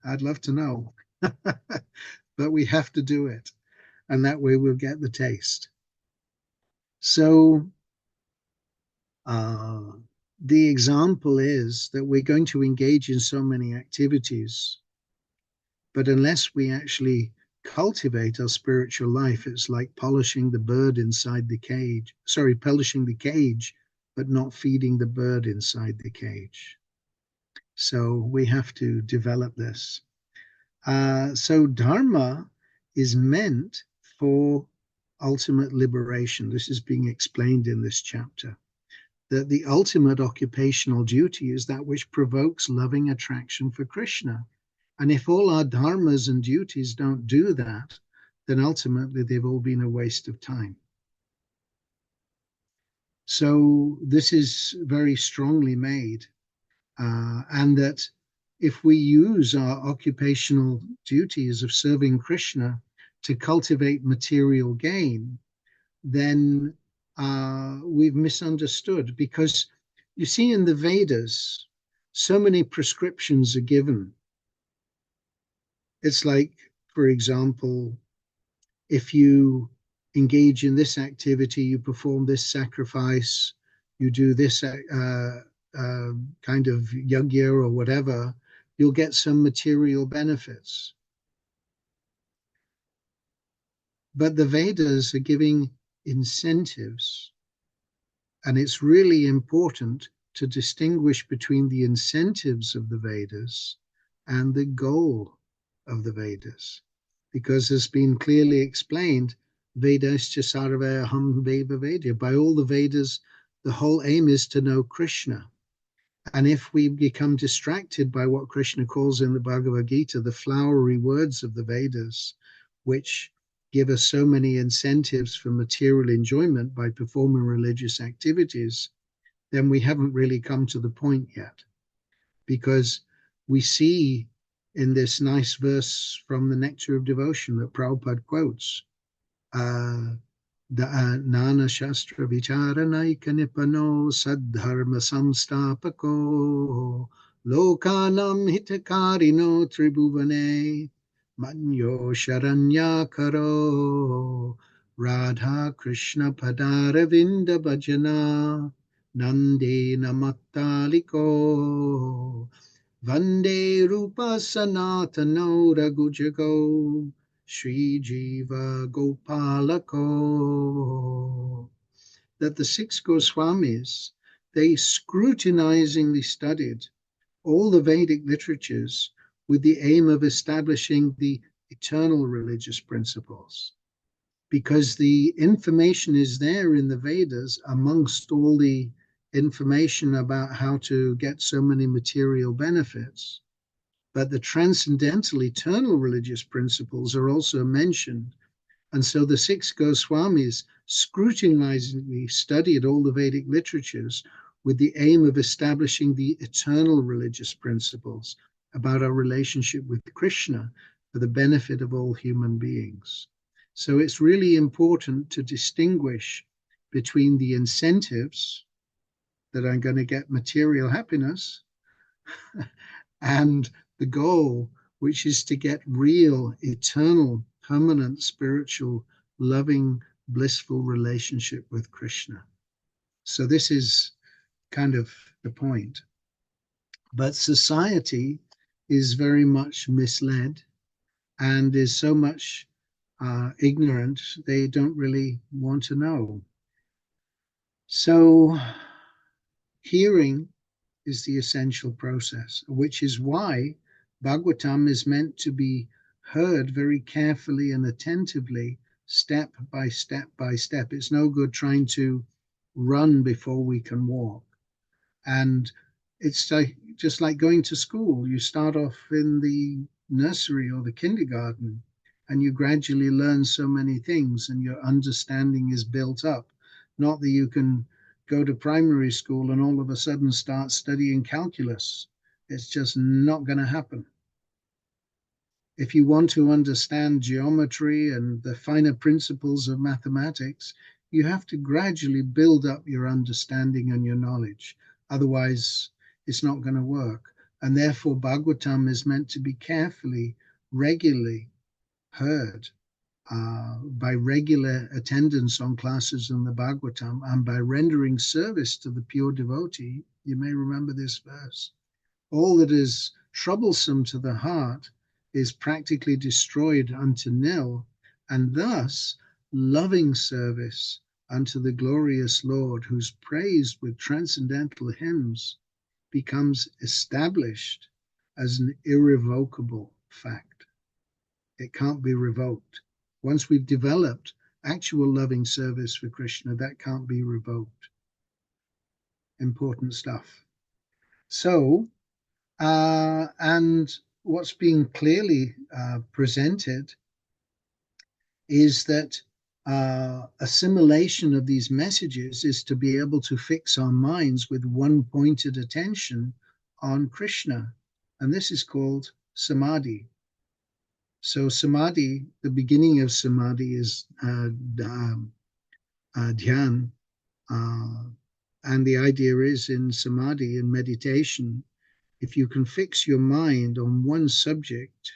I'd love to know. But we have to do it, and that way we'll get the taste. So the example is that we're going to engage in so many activities, but unless we actually cultivate our spiritual life, it's like polishing the bird inside the cage. Sorry, polishing the cage, but not feeding the bird inside the cage. So we have to develop this. So Dharma is meant for ultimate liberation. This is being explained in this chapter. That the ultimate occupational duty is that which provokes loving attraction for Krishna. And if all our dharmas and duties don't do that, then ultimately they've all been a waste of time. So this is very strongly made, and that if we use our occupational duties of serving Krishna to cultivate material gain, then we've misunderstood. Because you see, in the Vedas, so many prescriptions are given. It's like, for example, if you engage in this activity, you perform this sacrifice, you do this kind of yajna or whatever, you'll get some material benefits. But the Vedas are giving incentives, and it's really important to distinguish between the incentives of the Vedas and the goal of the Vedas, because it's been clearly explained, Vedascha sarva aham veda Vedya. By all the Vedas, the whole aim is to know Krishna. And if we become distracted by what Krishna calls in the Bhagavad Gita the flowery words of the Vedas, which give us so many incentives for material enjoyment by performing religious activities, then we haven't really come to the point yet. Because we see in this nice verse from the Nectar of Devotion that Prabhupada quotes, Nana Shastra Vicharanaika Nipano Sadharma Samstapako Lokanam Hitakarino Tribhuvane Manyo Sharanya Karo Radha Krishna Padaravinda Bhajana Nande Namattaliko Vande Rupa Sanatano Raghujago Sri Jiva Gopalako. That the six Goswamis, they scrutinizingly studied all the Vedic literatures with the aim of establishing the eternal religious principles. Because the information is there in the Vedas amongst all the information about how to get so many material benefits. But the transcendental eternal religious principles are also mentioned. And so the six Goswamis scrutinizingly studied all the Vedic literatures with the aim of establishing the eternal religious principles about our relationship with Krishna for the benefit of all human beings. So it's really important to distinguish between the incentives that I'm going to get material happiness and the goal, which is to get real, eternal, permanent, spiritual, loving, blissful relationship with Krishna. So this is kind of the point. But society is very much misled and is so much ignorant, they don't really want to know. So hearing is the essential process, which is why Bhagavatam is meant to be heard very carefully and attentively, step by step by step. It's no good trying to run before we can walk. And it's just like going to school. You start off in the nursery or the kindergarten, and you gradually learn so many things, and your understanding is built up. Not that you can go to primary school and all of a sudden start studying calculus. It's just not going to happen. If you want to understand geometry and the finer principles of mathematics, you have to gradually build up your understanding and your knowledge. Otherwise, it's not going to work. And therefore, Bhagavatam is meant to be carefully, regularly heard by regular attendance on classes in the Bhagavatam and by rendering service to the pure devotee. You may remember this verse. All that is troublesome to the heart is practically destroyed unto nil, and thus loving service unto the glorious Lord, whose praise with transcendental hymns becomes established as an irrevocable fact. It can't be revoked. Once we've developed actual loving service for Krishna, that can't be revoked. Important stuff. So, and what's being clearly presented is that assimilation of these messages is to be able to fix our minds with one pointed attention on Krishna. And this is called samadhi. So samadhi, the beginning of samadhi is dhyan. And the idea is in samadhi, in meditation, if you can fix your mind on one subject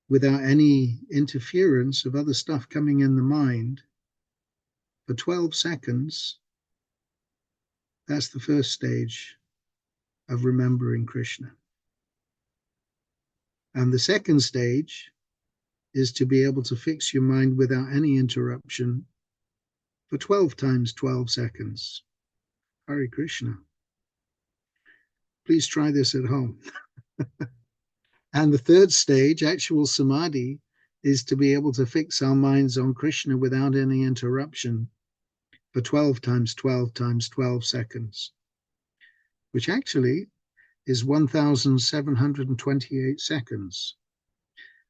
without any interference of other stuff coming in the mind for 12 seconds, that's the first stage of remembering Krishna. And the second stage is to be able to fix your mind without any interruption for 12 times 12 seconds. Hare Krishna. Please try this at home. And the third stage, actual samadhi, is to be able to fix our minds on Krishna without any interruption for 12 times 12 times 12 seconds, which actually is 1,728 seconds.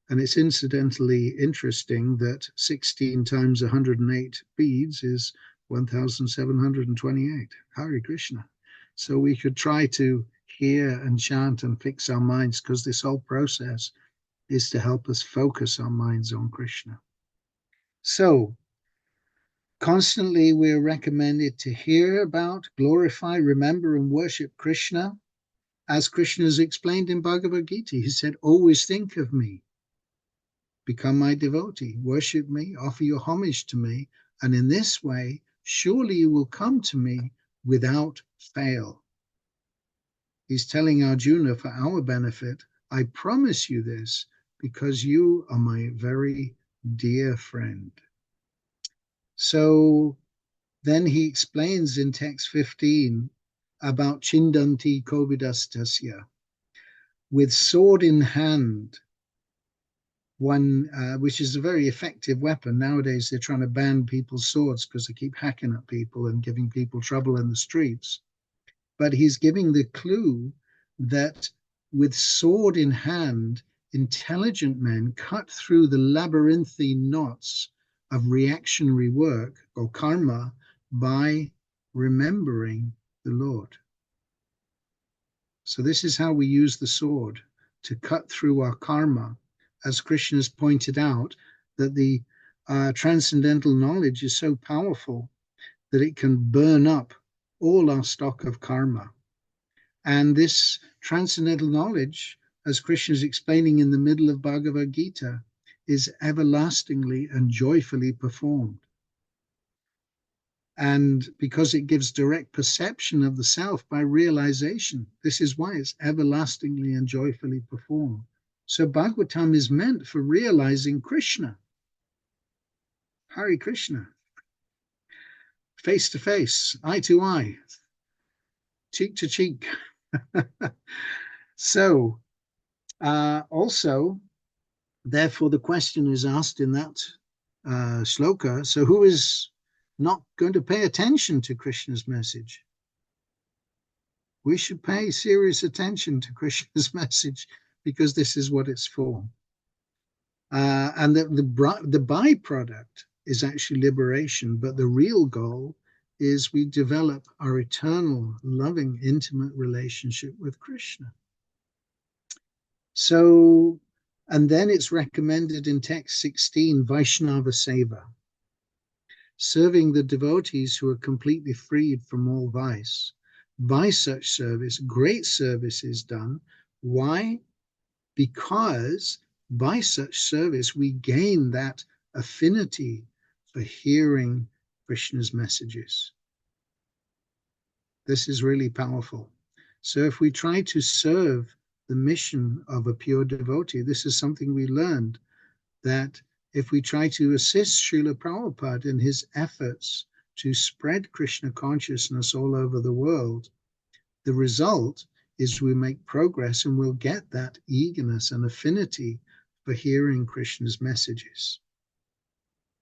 And it's incidentally interesting that 16 times 108 beads is 1,728. Hare Krishna. So we could try to hear and chant and fix our minds, because this whole process is to help us focus our minds on Krishna. So constantly we're recommended to hear about, glorify, remember, and worship Krishna. As Krishna has explained in Bhagavad Gita, he said, always think of me, become my devotee, worship me, offer your homage to me, and in this way, surely you will come to me without fail. He's telling Arjuna, for our benefit, I promise you this because you are my very dear friend. So then he explains in text 15 about Chindanti Kovidastasya. With sword in hand, one which is a very effective weapon. Nowadays they're trying to ban people's swords because they keep hacking at people and giving people trouble in the streets. But he's giving the clue that with sword in hand, intelligent men cut through the labyrinthine knots of reactionary work or karma by remembering the Lord. So this is how we use the sword to cut through our karma. As Krishna has pointed out, that the transcendental knowledge is so powerful that it can burn up all our stock of karma. And this transcendental knowledge, as Krishna is explaining in the middle of Bhagavad Gita, is everlastingly and joyfully performed. And because it gives direct perception of the self by realization, this is why it's everlastingly and joyfully performed. So Bhagavatam is meant for realizing Krishna. Hare Krishna. Face to face, eye to eye, cheek to cheek. So Also, therefore, the question is asked in that shloka, so who is not going to pay attention to Krishna's message? We should pay serious attention to Krishna's message because this is what it's for. And the byproduct is actually liberation, but the real goal is we develop our eternal, loving, intimate relationship with Krishna. So, and then it's recommended in text 16, Vaishnava Seva, serving the devotees who are completely freed from all vice. By such service, great service is done. Why? Because by such service, we gain that affinity for hearing Krishna's messages. This is really powerful. So if we try to serve the mission of a pure devotee, this is something we learned, that if we try to assist Srila Prabhupada in his efforts to spread Krishna consciousness all over the world, the result is we make progress and we'll get that eagerness and affinity for hearing Krishna's messages.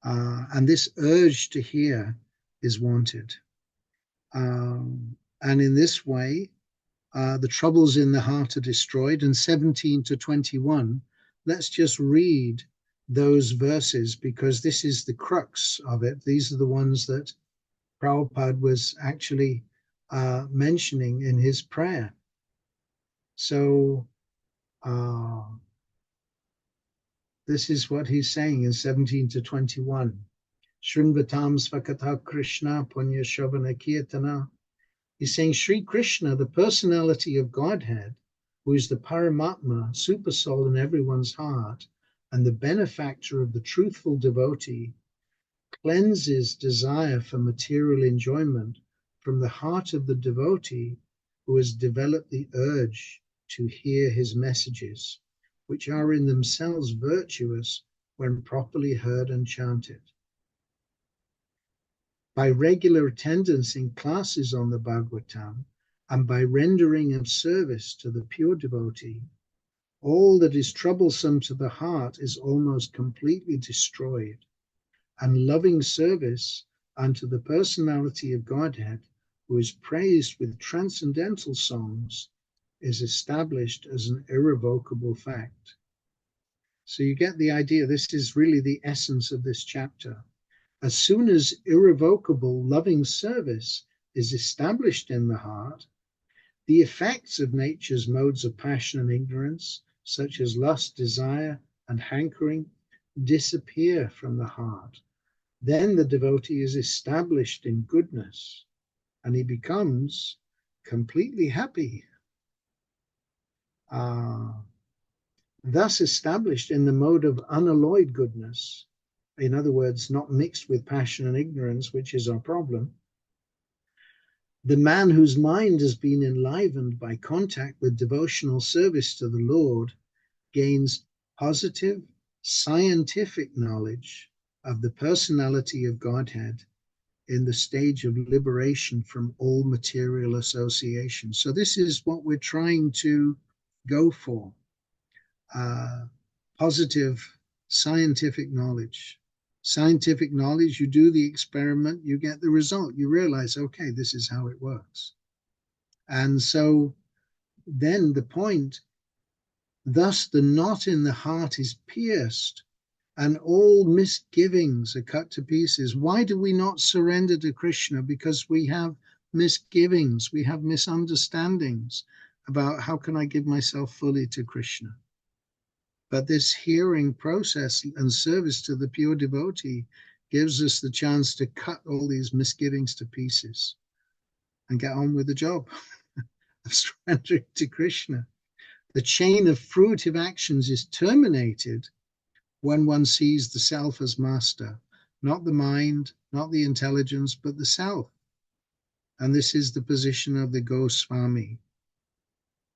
And this urge to hear is wanted. And in this way, the troubles in the heart are destroyed. And 17 to 21, let's just read those verses because this is the crux of it. These are the ones that Prabhupada was actually mentioning in his prayer. So this is what he's saying in 17 to 21. Shrinvatam Svakatha Krishna Punya Shavana Kirtana. He's saying Sri Krishna, the personality of Godhead, who is the Paramatma, super soul in everyone's heart, and the benefactor of the truthful devotee, cleanses desire for material enjoyment from the heart of the devotee who has developed the urge to hear his messages, which are in themselves virtuous when properly heard and chanted. By regular attendance in classes on the Bhagavatam and by rendering of service to the pure devotee, all that is troublesome to the heart is almost completely destroyed, and loving service unto the personality of Godhead, who is praised with transcendental songs, is established as an irrevocable fact. So you get the idea. This is really the essence of this chapter. As soon as irrevocable loving service is established in the heart, the effects of nature's modes of passion and ignorance, such as lust, desire, and hankering, disappear from the heart. Then the devotee is established in goodness, and he becomes completely happy. Thus established in the mode of unalloyed goodness, in other words, not mixed with passion and ignorance, which is our problem, the man whose mind has been enlivened by contact with devotional service to the Lord gains positive, scientific knowledge of the personality of Godhead in the stage of liberation from all material association. So this is what we're trying to go for. Positive scientific knowledge. Scientific knowledge, you do the experiment, you get the result. You realize, okay, this is how it works. And so then the point, thus the knot in the heart is pierced and all misgivings are cut to pieces. Why do we not surrender to Krishna? Because we have misgivings, we have misunderstandings about how can I give myself fully to Krishna. But this hearing process and service to the pure devotee gives us the chance to cut all these misgivings to pieces and get on with the job of surrendering to Krishna. The chain of fruitive actions is terminated when one sees the self as master, not the mind, not the intelligence, but the self. And this is the position of the Goswami.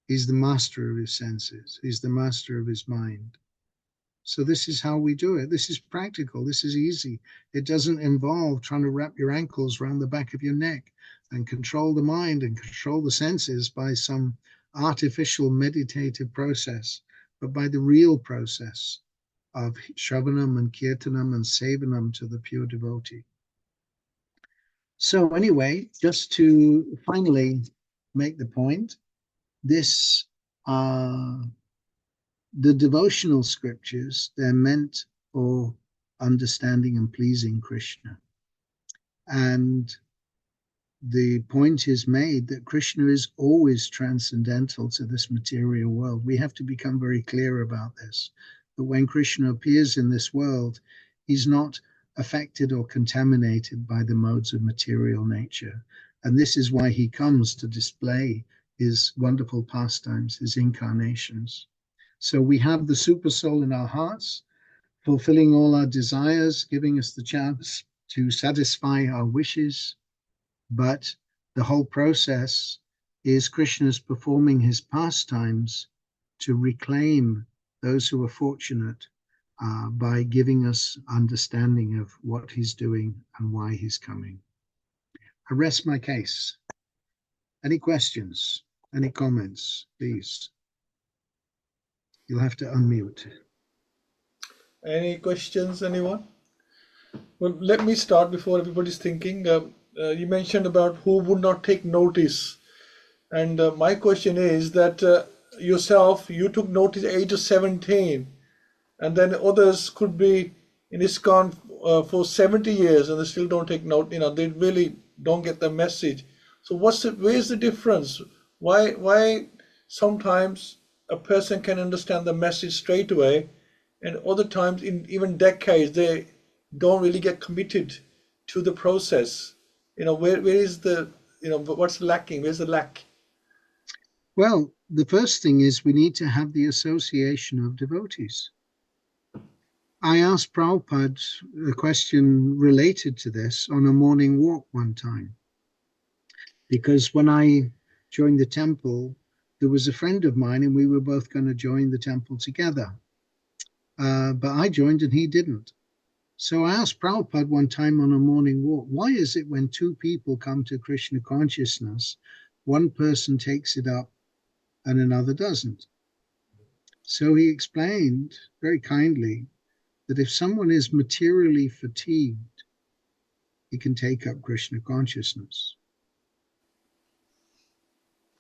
He's the master of his senses. He's the master of his mind. So this is how we do it. This is practical. This is easy. It doesn't involve trying to wrap your ankles around the back of your neck and control the mind and control the senses by some artificial meditative process. but by the real process of Shravanam and Kirtanam and Sevanam to the pure devotee. So anyway, just to finally make the point, this the devotional scriptures, they're meant for understanding and pleasing Krishna. And the point is made that Krishna is always transcendental to this material world. We have to become very clear about this, that when Krishna appears in this world, he's not affected or contaminated by the modes of material nature. And this is why he comes to display his wonderful pastimes, his incarnations. So we have the super soul in our hearts, fulfilling all our desires, giving us the chance to satisfy our wishes. But the whole process is Krishna's performing his pastimes to reclaim those who are fortunate by giving us understanding of what he's doing and why he's coming. I rest my case. Any questions? Any comments, please? You'll have to unmute. Any questions, anyone? Well, let me start before everybody's thinking. You mentioned about who would not take notice. And my question is that yourself, you took notice at the age of 17, and then others could be in ISKCON for 70 years and they still don't take note, they really don't get the message. So where's the difference? Why sometimes a person can understand the message straight away, and other times, in even decades, they don't really get committed to the process? Where is the, what's lacking? Where's the lack? Well, the first thing is we need to have the association of devotees. I asked Prabhupada a question related to this on a morning walk one time, because when I joined the temple, there was a friend of mine and we were both going to join the temple together. But I joined and he didn't. So I asked Prabhupada one time on a morning walk, why is it when two people come to Krishna consciousness, one person takes it up and another doesn't? So he explained very kindly that if someone is materially fatigued, he can take up Krishna consciousness.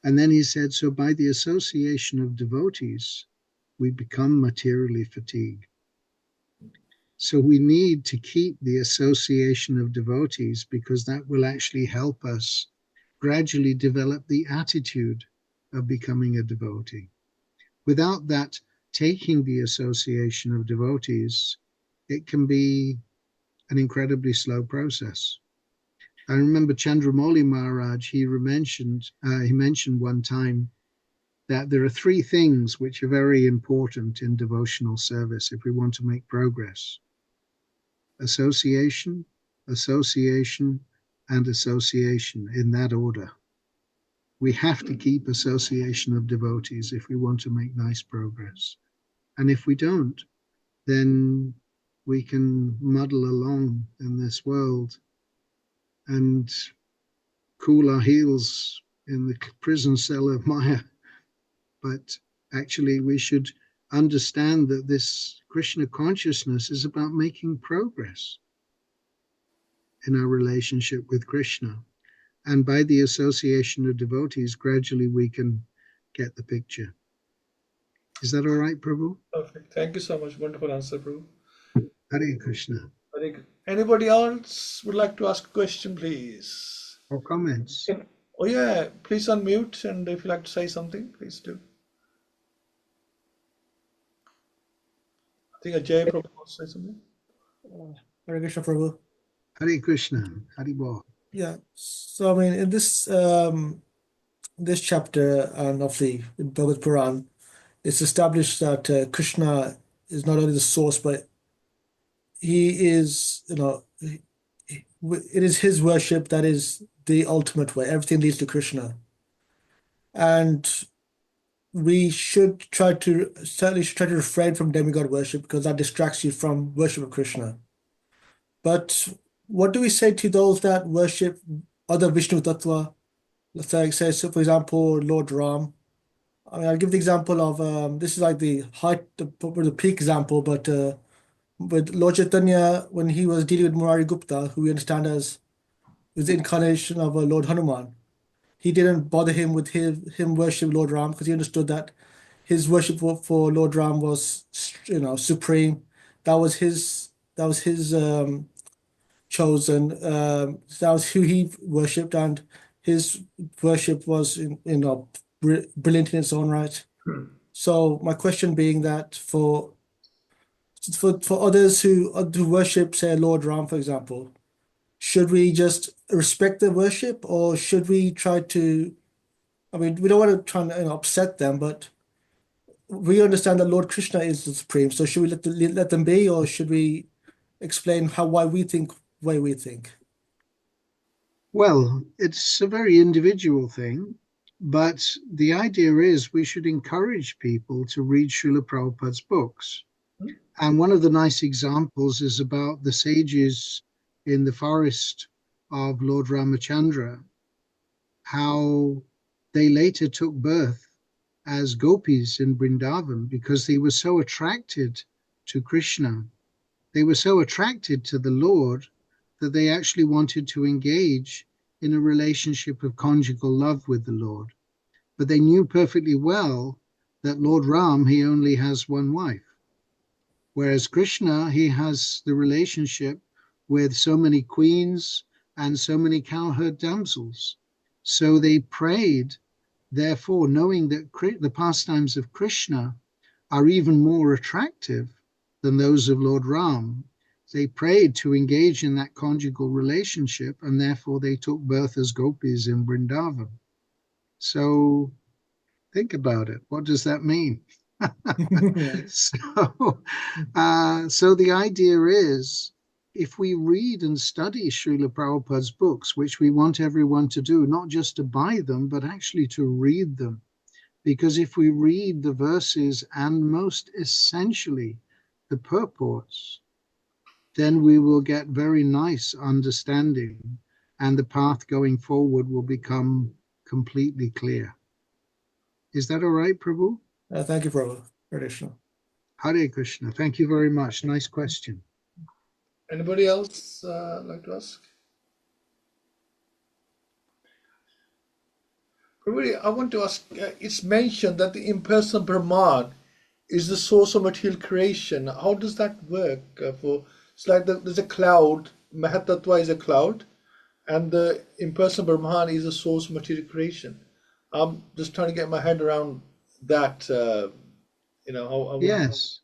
And then he said, so by the association of devotees, we become materially fatigued. So we need to keep the association of devotees, because that will actually help us gradually develop the attitude of becoming a devotee. Without that, taking the association of devotees, it can be an incredibly slow process. I remember Chandramauli Maharaj, he mentioned one time that there are three things which are very important in devotional service if we want to make progress: association, association, and association, in that order. We have to keep association of devotees if we want to make nice progress. And if we don't, then we can muddle along in this world and cool our heels in the prison cell of Maya. But actually, we should understand that this Krishna consciousness is about making progress in our relationship with Krishna. And by the association of devotees, gradually we can get the picture. Is that all right, Prabhu? Perfect. Thank you so much. Wonderful answer, Prabhu. Hare Krishna. Anybody else would like to ask a question, please? Or comments? Oh yeah, please unmute, and if you'd like to say something, please do. I think Ajay Prabhu wants to say something. Hare Krishna, Prabhu. Hare Krishna. Hare Bol. Yeah. So in this this chapter and of the Bhagavad Puran, it's established that Krishna is not only the source, but he is, it is his worship that is the ultimate way. Everything leads to Krishna, and we certainly should try to refrain from demigod worship, because that distracts you from worship of Krishna. But what do we say to those that worship other Vishnu Tattva? Let's say, so for example, Lord Ram. I mean, I'll give the example of this is like the peak example, but with Lord Chaitanya, when he was dealing with Murari Gupta, who we understand as was the incarnation of Lord Hanuman, he didn't bother him with him worship Lord Ram because he understood that his worship for Lord Ram was, supreme. That was his chosen. That was who he worshipped, and his worship was, brilliant in its own right. So my question being that for others who worship, say, Lord Ram, for example, should we just respect their worship, or should we try to? I mean, we don't want to try and upset them, but we understand that Lord Krishna is the supreme. So should we let them be, or should we explain why we think the way we think? Well, it's a very individual thing, but the idea is we should encourage people to read Srila Prabhupada's books. And one of the nice examples is about the sages in the forest of Lord Ramachandra, how they later took birth as gopis in Vrindavan because they were so attracted to Krishna. They were so attracted to the Lord that they actually wanted to engage in a relationship of conjugal love with the Lord. But they knew perfectly well that Lord Ram, he only has one wife. Whereas Krishna, he has the relationship with so many queens and so many cowherd damsels. So they prayed, therefore, knowing that the pastimes of Krishna are even more attractive than those of Lord Ram. They prayed to engage in that conjugal relationship, and therefore they took birth as gopis in Vrindavan. So think about it. What does that mean? So the idea is, if we read and study Srila Prabhupada's books, which we want everyone to do, not just to buy them, but actually to read them, because if we read the verses and most essentially the purports, then we will get very nice understanding, and the path going forward will become completely clear. Is that all right, Prabhu? Thank you, Prabhu. Hare Krishna. Hare Krishna. Thank you very much. Nice question. Anybody else like to ask? Prabhuji, I want to ask, it's mentioned that the impersonal Brahman is the source of material creation. How does that work? It's like there's a cloud, Mahatattva is a cloud, and the impersonal Brahman is the source of material creation. I'm just trying to get my head around that. Yes.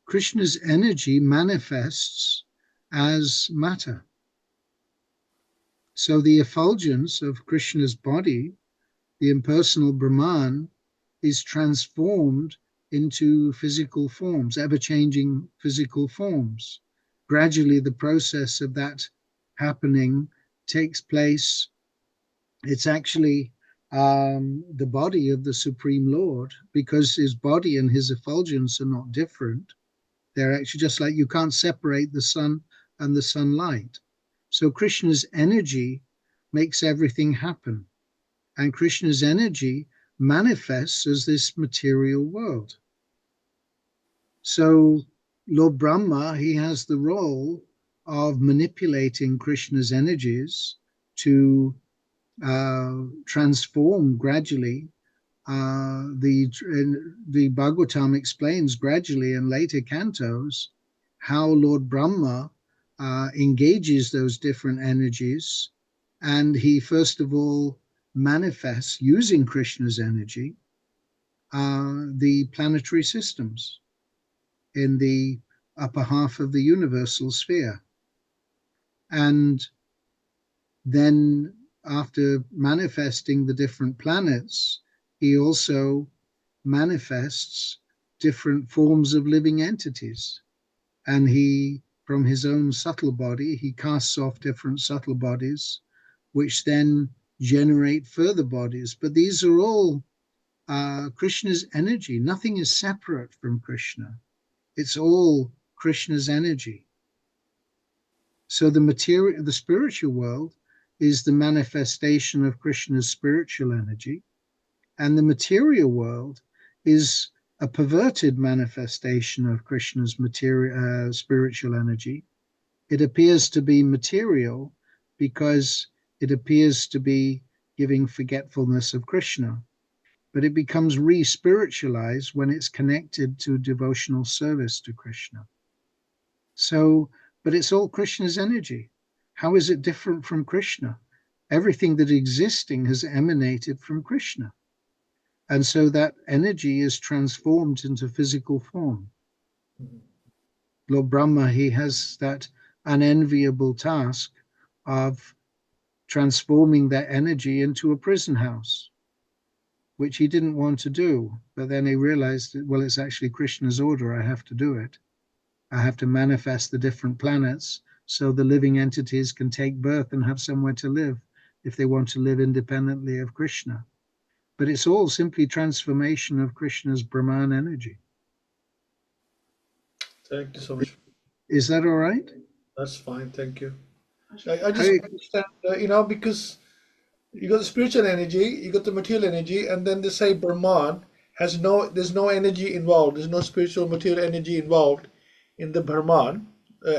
Krishna's energy manifests as matter. So the effulgence of Krishna's body, the impersonal Brahman, is transformed into physical forms, ever-changing physical forms. Gradually, the process of that happening takes place. It's actually the body of the Supreme Lord, because his body and his effulgence are not different. They're actually just like you can't separate the sun and the sunlight. So Krishna's energy makes everything happen. And Krishna's energy manifests as this material world. So Lord Brahma, he has the role of manipulating Krishna's energies to transform gradually. The Bhagavatam explains gradually in later cantos how Lord Brahma engages those different energies, and he first of all manifests, using Krishna's energy, the planetary systems in the upper half of the universal sphere. And then after manifesting the different planets, he also manifests different forms of living entities. And he, from his own subtle body, he casts off different subtle bodies, which then generate further bodies. But these are all Krishna's energy. Nothing is separate from Krishna. It's all Krishna's energy. So the spiritual world is the manifestation of Krishna's spiritual energy, And the material world is a perverted manifestation of Krishna's spiritual energy. It appears to be material because it appears to be giving forgetfulness of Krishna. But it becomes re-spiritualized when it's connected to devotional service to Krishna. So, but it's all Krishna's energy. How is it different from Krishna? Everything that existing has emanated from Krishna. And so that energy is transformed into physical form. Lord Brahma, he has that unenviable task of transforming that energy into a prison house, which he didn't want to do. But then he realized that, well, it's actually Krishna's order. I have to do it. I have to manifest the different planets so the living entities can take birth and have somewhere to live if they want to live independently of Krishna. But it's all simply transformation of Krishna's Brahman energy. Thank you so much. Is that all right? That's fine. Thank you. I just understand, because you got the spiritual energy, you got the material energy, and then they say Brahman there's no energy involved. There's no spiritual material energy involved in the Brahman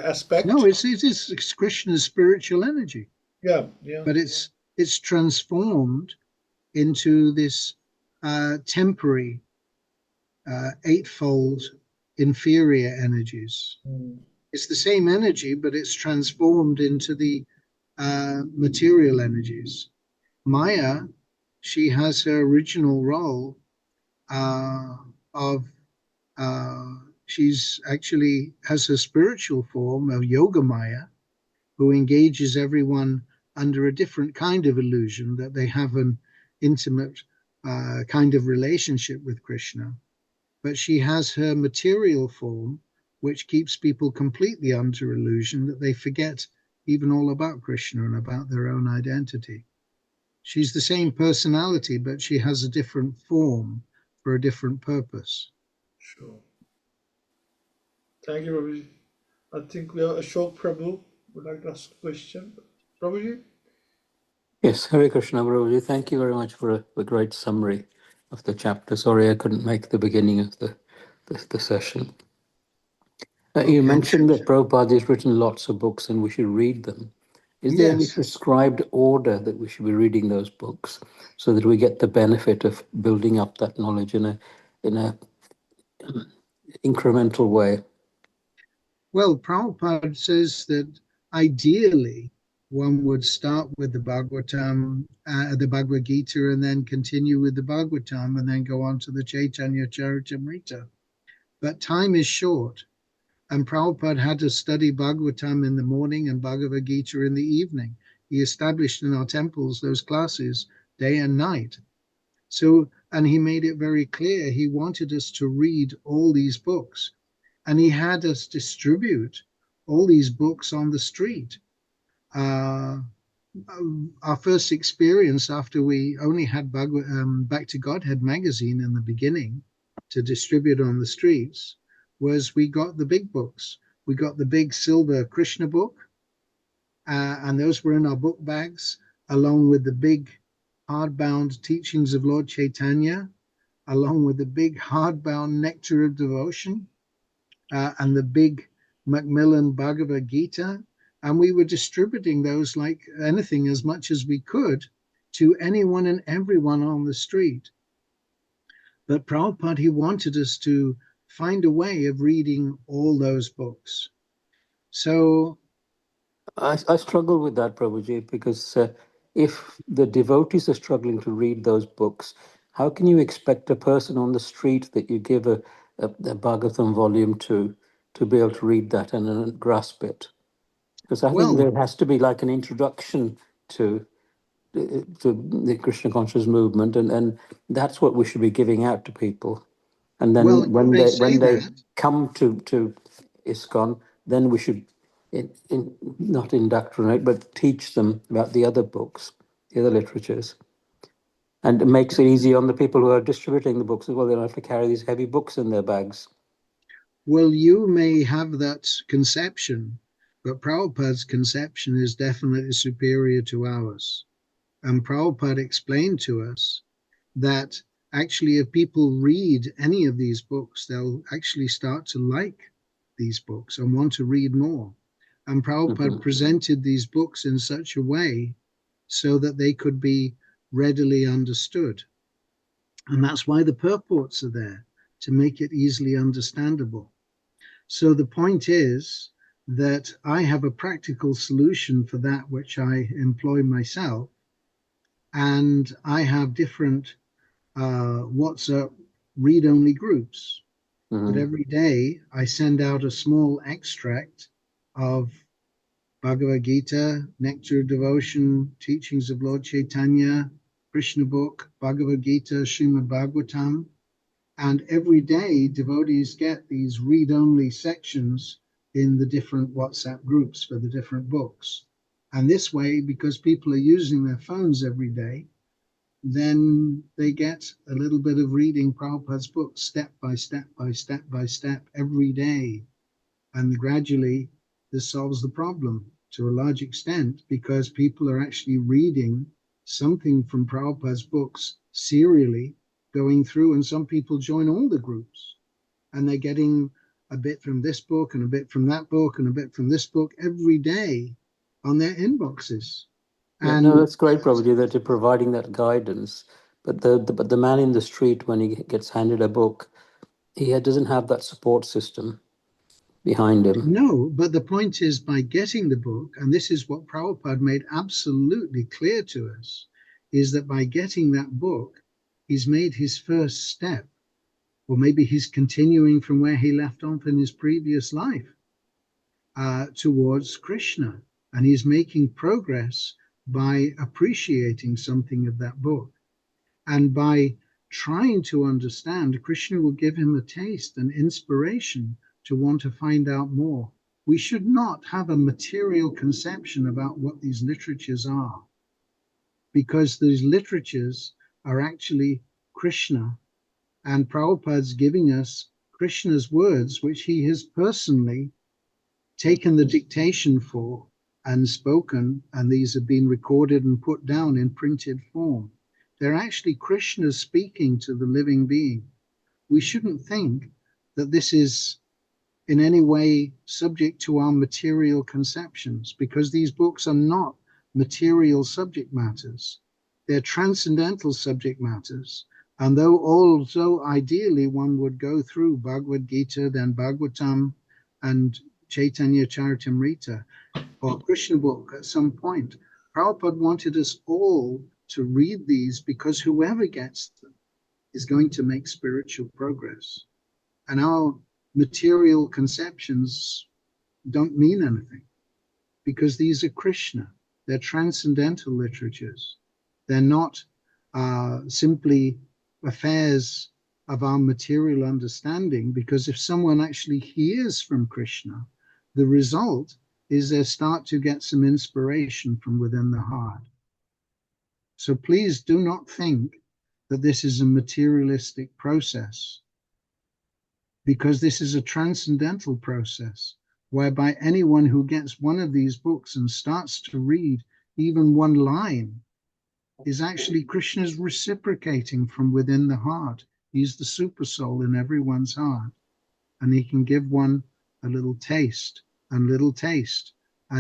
aspect. No, it's Krishna's spiritual energy. Yeah, yeah. But it's transformed into this temporary eightfold inferior energies. It's the same energy, but it's transformed into the material energies. Maya, she has her original role of she's actually has her spiritual form of Yoga Maya, who engages everyone under a different kind of illusion that they have an intimate kind of relationship with Krishna. But she has her material form, which keeps people completely under illusion that they forget even all about Krishna and about their own identity. She's the same personality, but she has a different form for a different purpose. Sure. Thank you, Prabhuji. I think we have Ashok Prabhu would like to ask a question. Prabhuji? Yes, Hare Krishna, Prabhuji. Thank you very much for a great summary of the chapter. Sorry I couldn't make the beginning of the session. You mentioned that Prabhupada has written lots of books and we should read them. Is there any prescribed order that we should be reading those books so that we get the benefit of building up that knowledge in a incremental way? Well, Prabhupada says that ideally one would start with the Bhagavatam, the Bhagavad Gita, and then continue with the Bhagavatam, and then go on to the Chaitanya Charitamrita. But time is short, and Prabhupada had to study Bhagavatam in the morning and Bhagavad Gita in the evening. He established in our temples those classes day and night. So, and he made it very clear he wanted us to read all these books. And he had us distribute all these books on the street. Our first experience after we only had Back to Godhead magazine in the beginning to distribute on the streets was we got the big books. We got the big silver Krishna book, and those were in our book bags, along with the big hardbound teachings of Lord Chaitanya, along with the big hardbound Nectar of Devotion, and the big Macmillan Bhagavad Gita. And we were distributing those like anything, as much as we could, to anyone and everyone on the street. But Prabhupada, he wanted us to find a way of reading all those books. So I struggle with that, Prabhuji, because if the devotees are struggling to read those books, how can you expect a person on the street that you give a Bhagavatam volume to be able to read that and grasp it? Because I think there has to be like an introduction to the Krishna conscious movement, and that's what we should be giving out to people. And then when they come to ISKCON, then we should not indoctrinate, but teach them about the other books, the other literatures. And it makes it easy on the people who are distributing the books as well. They don't have to carry these heavy books in their bags. Well, you may have that conception, but Prabhupada's conception is definitely superior to ours. And Prabhupada explained to us that actually, if people read any of these books, they'll actually start to like these books and want to read more. And Prabhupada presented these books in such a way so that they could be readily understood. And that's why the purports are there, to make it easily understandable. So the point is that I have a practical solution for that which I employ myself. And I have different WhatsApp read-only groups that every day I send out a small extract of Bhagavad Gita, Nectar of Devotion, Teachings of Lord Chaitanya, Krishna book, Bhagavad Gita, Srimad Bhagavatam. And every day devotees get these read-only sections in the different WhatsApp groups for the different books. And this way, because people are using their phones every day, then they get a little bit of reading Prabhupada's books step by step by step by step every day. And gradually this solves the problem to a large extent, because people are actually reading something from Prabhupada's books serially, going through, and some people join all the groups and they're getting a bit from this book and a bit from that book and a bit from this book every day on their inboxes. Yeah, no, that's great, Prabhuji, that you're providing that guidance. But the man in the street, when he gets handed a book, he doesn't have that support system behind him. No, but the point is, by getting the book, and this is what Prabhupada made absolutely clear to us, is that by getting that book, he's made his first step, or maybe he's continuing from where he left off in his previous life, towards Krishna. And he's making progress by appreciating something of that book. And by trying to understand, Krishna will give him a taste and inspiration to want to find out more. We should not have a material conception about what these literatures are, because these literatures are actually Krishna, and Prabhupada's giving us Krishna's words, which he has personally taken the dictation for and spoken, and these have been recorded and put down in printed form. They're actually Krishna speaking to the living being. We shouldn't think that this is in any way subject to our material conceptions, because these books are not material subject matters. They're transcendental subject matters. And although ideally one would go through Bhagavad Gita, then Bhagavatam and Chaitanya Charitamrita or Krishna book at some point, Prabhupada wanted us all to read these, because whoever gets them is going to make spiritual progress. And our material conceptions don't mean anything, because these are Krishna. They're transcendental literatures. They're not simply affairs of our material understanding, because if someone actually hears from Krishna, the result is they start to get some inspiration from within the heart. So please do not think that this is a materialistic process, because this is a transcendental process whereby anyone who gets one of these books and starts to read even one line is actually Krishna's reciprocating from within the heart. He's the super soul in everyone's heart, and he can give one a little taste and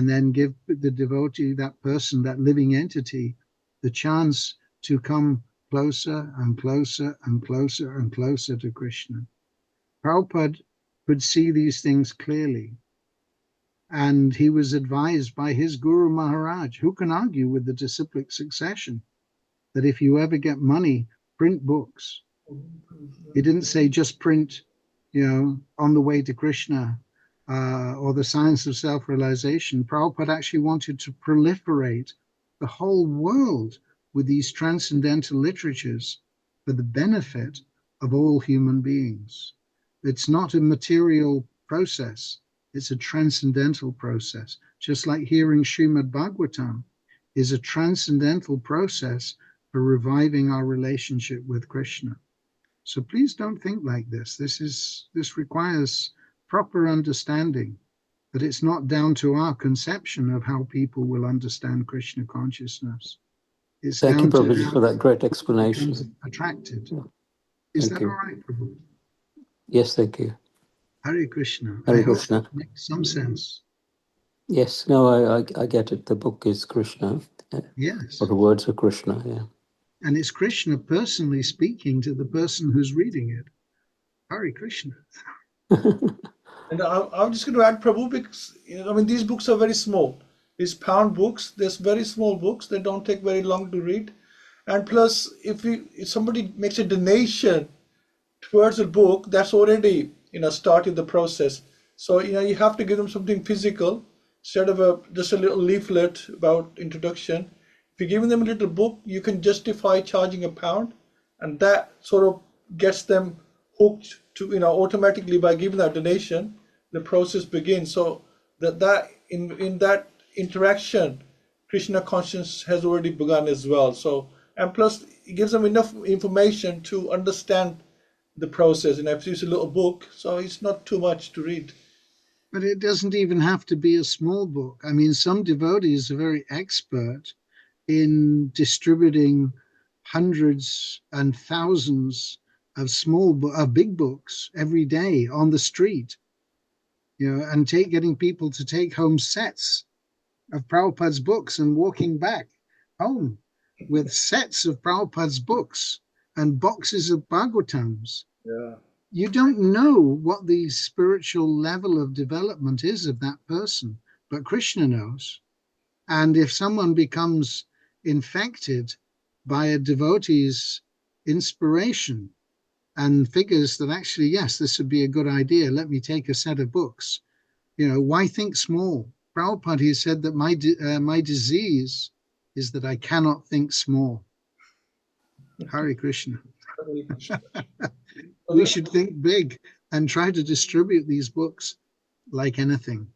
then give the devotee, that person, that living entity, the chance to come closer and closer and closer and closer to Krishna. Prabhupada could see these things clearly, and he was advised by his Guru Maharaj, who can argue with the disciplic succession, that if you ever get money, print books. He didn't say just print, On the Way to Krishna or The Science of Self-Realization. Prabhupada actually wanted to proliferate the whole world with these transcendental literatures for the benefit of all human beings. It's not a material process, it's a transcendental process. Just like hearing Srimad Bhagavatam is a transcendental process for reviving our relationship with Krishna. So please don't think like this. This requires proper understanding, that it's not down to our conception of how people will understand Krishna consciousness. It's Thank you, down to Prabhuji, how for that great it explanation. becomes attracted. Is Thank that you. all right, Prabhu? Yes, thank you. Hare Krishna. I Hare hope Krishna. that makes some sense. Yes, no, I get it. The book is Krishna, or Yes. the words of Krishna, yeah. And it's Krishna personally speaking to the person who's reading it. Hare Krishna. And I'm just going to add, Prabhu, because I mean these books are very small. These pound books, there's very small books. They don't take very long to read. And plus, if somebody makes a donation towards a book, that's already started the process. So you have to give them something physical instead of just a little leaflet about introduction. If you're giving them a little book, you can justify charging £1, and that sort of gets them hooked to automatically. By giving that donation, the process begins. So that in that interaction, Krishna consciousness has already begun as well. So, and plus it gives them enough information to understand the process. And if it's a little book, so it's not too much to read. But it doesn't even have to be a small book. I mean, some devotees are very expert in distributing hundreds and thousands of big books every day on the street, and getting people to take home sets of Prabhupada's books and walking back home with sets of Prabhupada's books and boxes of Bhagavatams. Yeah. You don't know what the spiritual level of development is of that person, but Krishna knows. And if someone becomes infected by a devotee's inspiration and figures that actually, yes, this would be a good idea, let me take a set of books, why think small? Prabhupada said that my disease is that I cannot think small. Hare Krishna. We should think big and try to distribute these books like anything.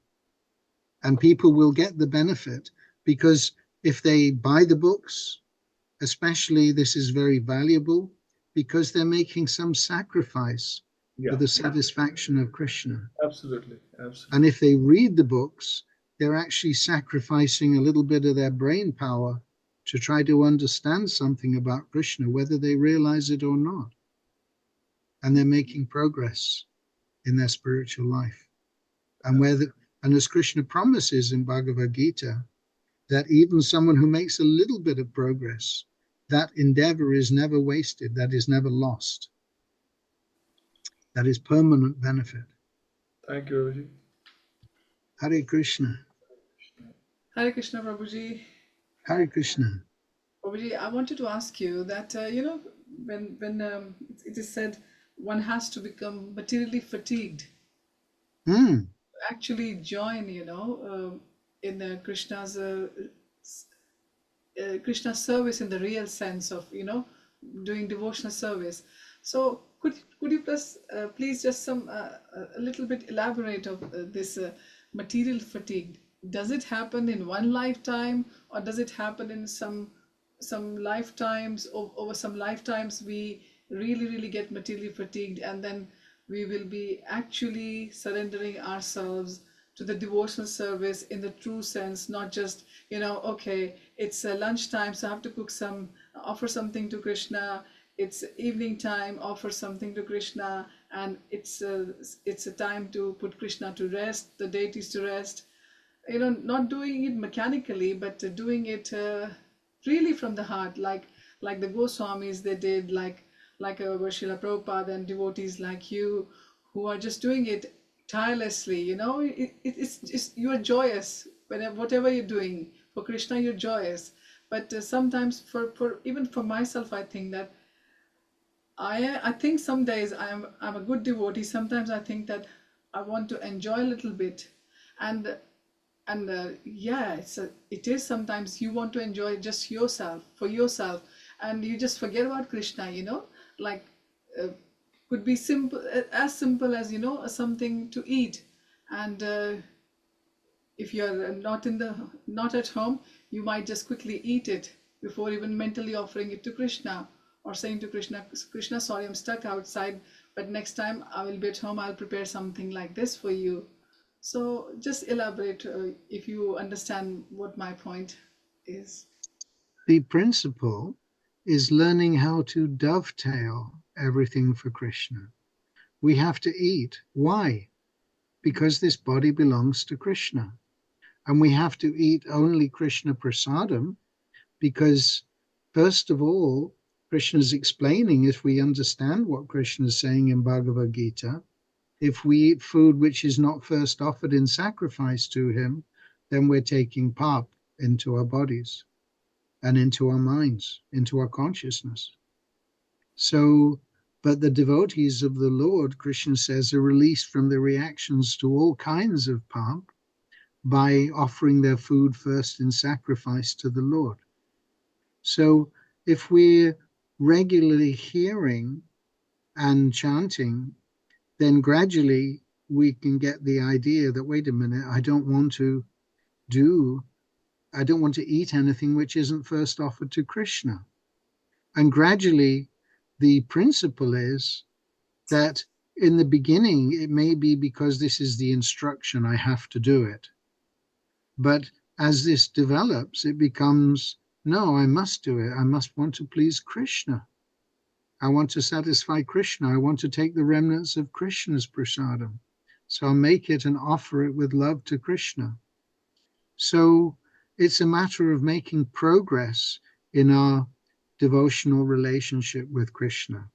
And people will get the benefit, because if they buy the books, especially, this is very valuable because they're making some sacrifice for the satisfaction of Krishna. Absolutely. And if they read the books, they're actually sacrificing a little bit of their brain power to try to understand something about Krishna, whether they realize it or not. And they're making progress in their spiritual life. And as Krishna promises in Bhagavad Gita, that even someone who makes a little bit of progress, that endeavor is never wasted, that is never lost. That is permanent benefit. Thank you, Ravi. Hare Krishna. Hare Krishna, Prabhuji. Hare Krishna. Prabhuji, I wanted to ask you that, when it is said one has to become materially fatigued, actually join, in Krishna's Krishna's service in the real sense of, doing devotional service. So could you please just a little bit elaborate of this material fatigue? Does it happen in one lifetime, or does it happen in some lifetimes? Over some lifetimes we really get materially fatigued, and then we will be actually surrendering ourselves to the devotional service in the true sense, not just, okay, it's lunchtime, so I have to offer something to Krishna. It's evening time, offer something to Krishna, and it's a time to put Krishna to rest, the deities to rest. Not doing it mechanically, but doing it really from the heart, like the Goswamis they did, like Srila Prabhupada and devotees like you, who are just doing it tirelessly. It's you are joyous whatever you're doing for Krishna. You're joyous, but sometimes for even for myself, I think that I think some days I'm a good devotee. Sometimes I think that I want to enjoy a little bit, and yeah, it is sometimes you want to enjoy just for yourself, and you just forget about Krishna. Like could be simple as something to eat, and if you're not at home, you might just quickly eat it before even mentally offering it to Krishna, or saying to Krishna, sorry, I'm stuck outside, but next time I will be at home, I'll prepare something like this for you. So just elaborate if you understand what my point is. The principle is learning how to dovetail everything for Krishna. We have to eat. Why? Because this body belongs to Krishna. And we have to eat only Krishna prasadam because, first of all, Krishna is explaining, if we understand what Krishna is saying in Bhagavad Gita, if we eat food which is not first offered in sacrifice to him, then we're taking pap into our bodies and into our minds, into our consciousness. So, but the devotees of the Lord, Krishna says, are released from the reactions to all kinds of pap by offering their food first in sacrifice to the Lord. So if we're regularly hearing and chanting, then gradually we can get the idea that, wait a minute, I don't want to eat anything which isn't first offered to Krishna. And gradually the principle is that in the beginning, it may be because this is the instruction, I have to do it. But as this develops, it becomes, no, I must do it. I must want to please Krishna. I want to satisfy Krishna. I want to take the remnants of Krishna's prasadam. So I'll make it and offer it with love to Krishna. So it's a matter of making progress in our devotional relationship with Krishna.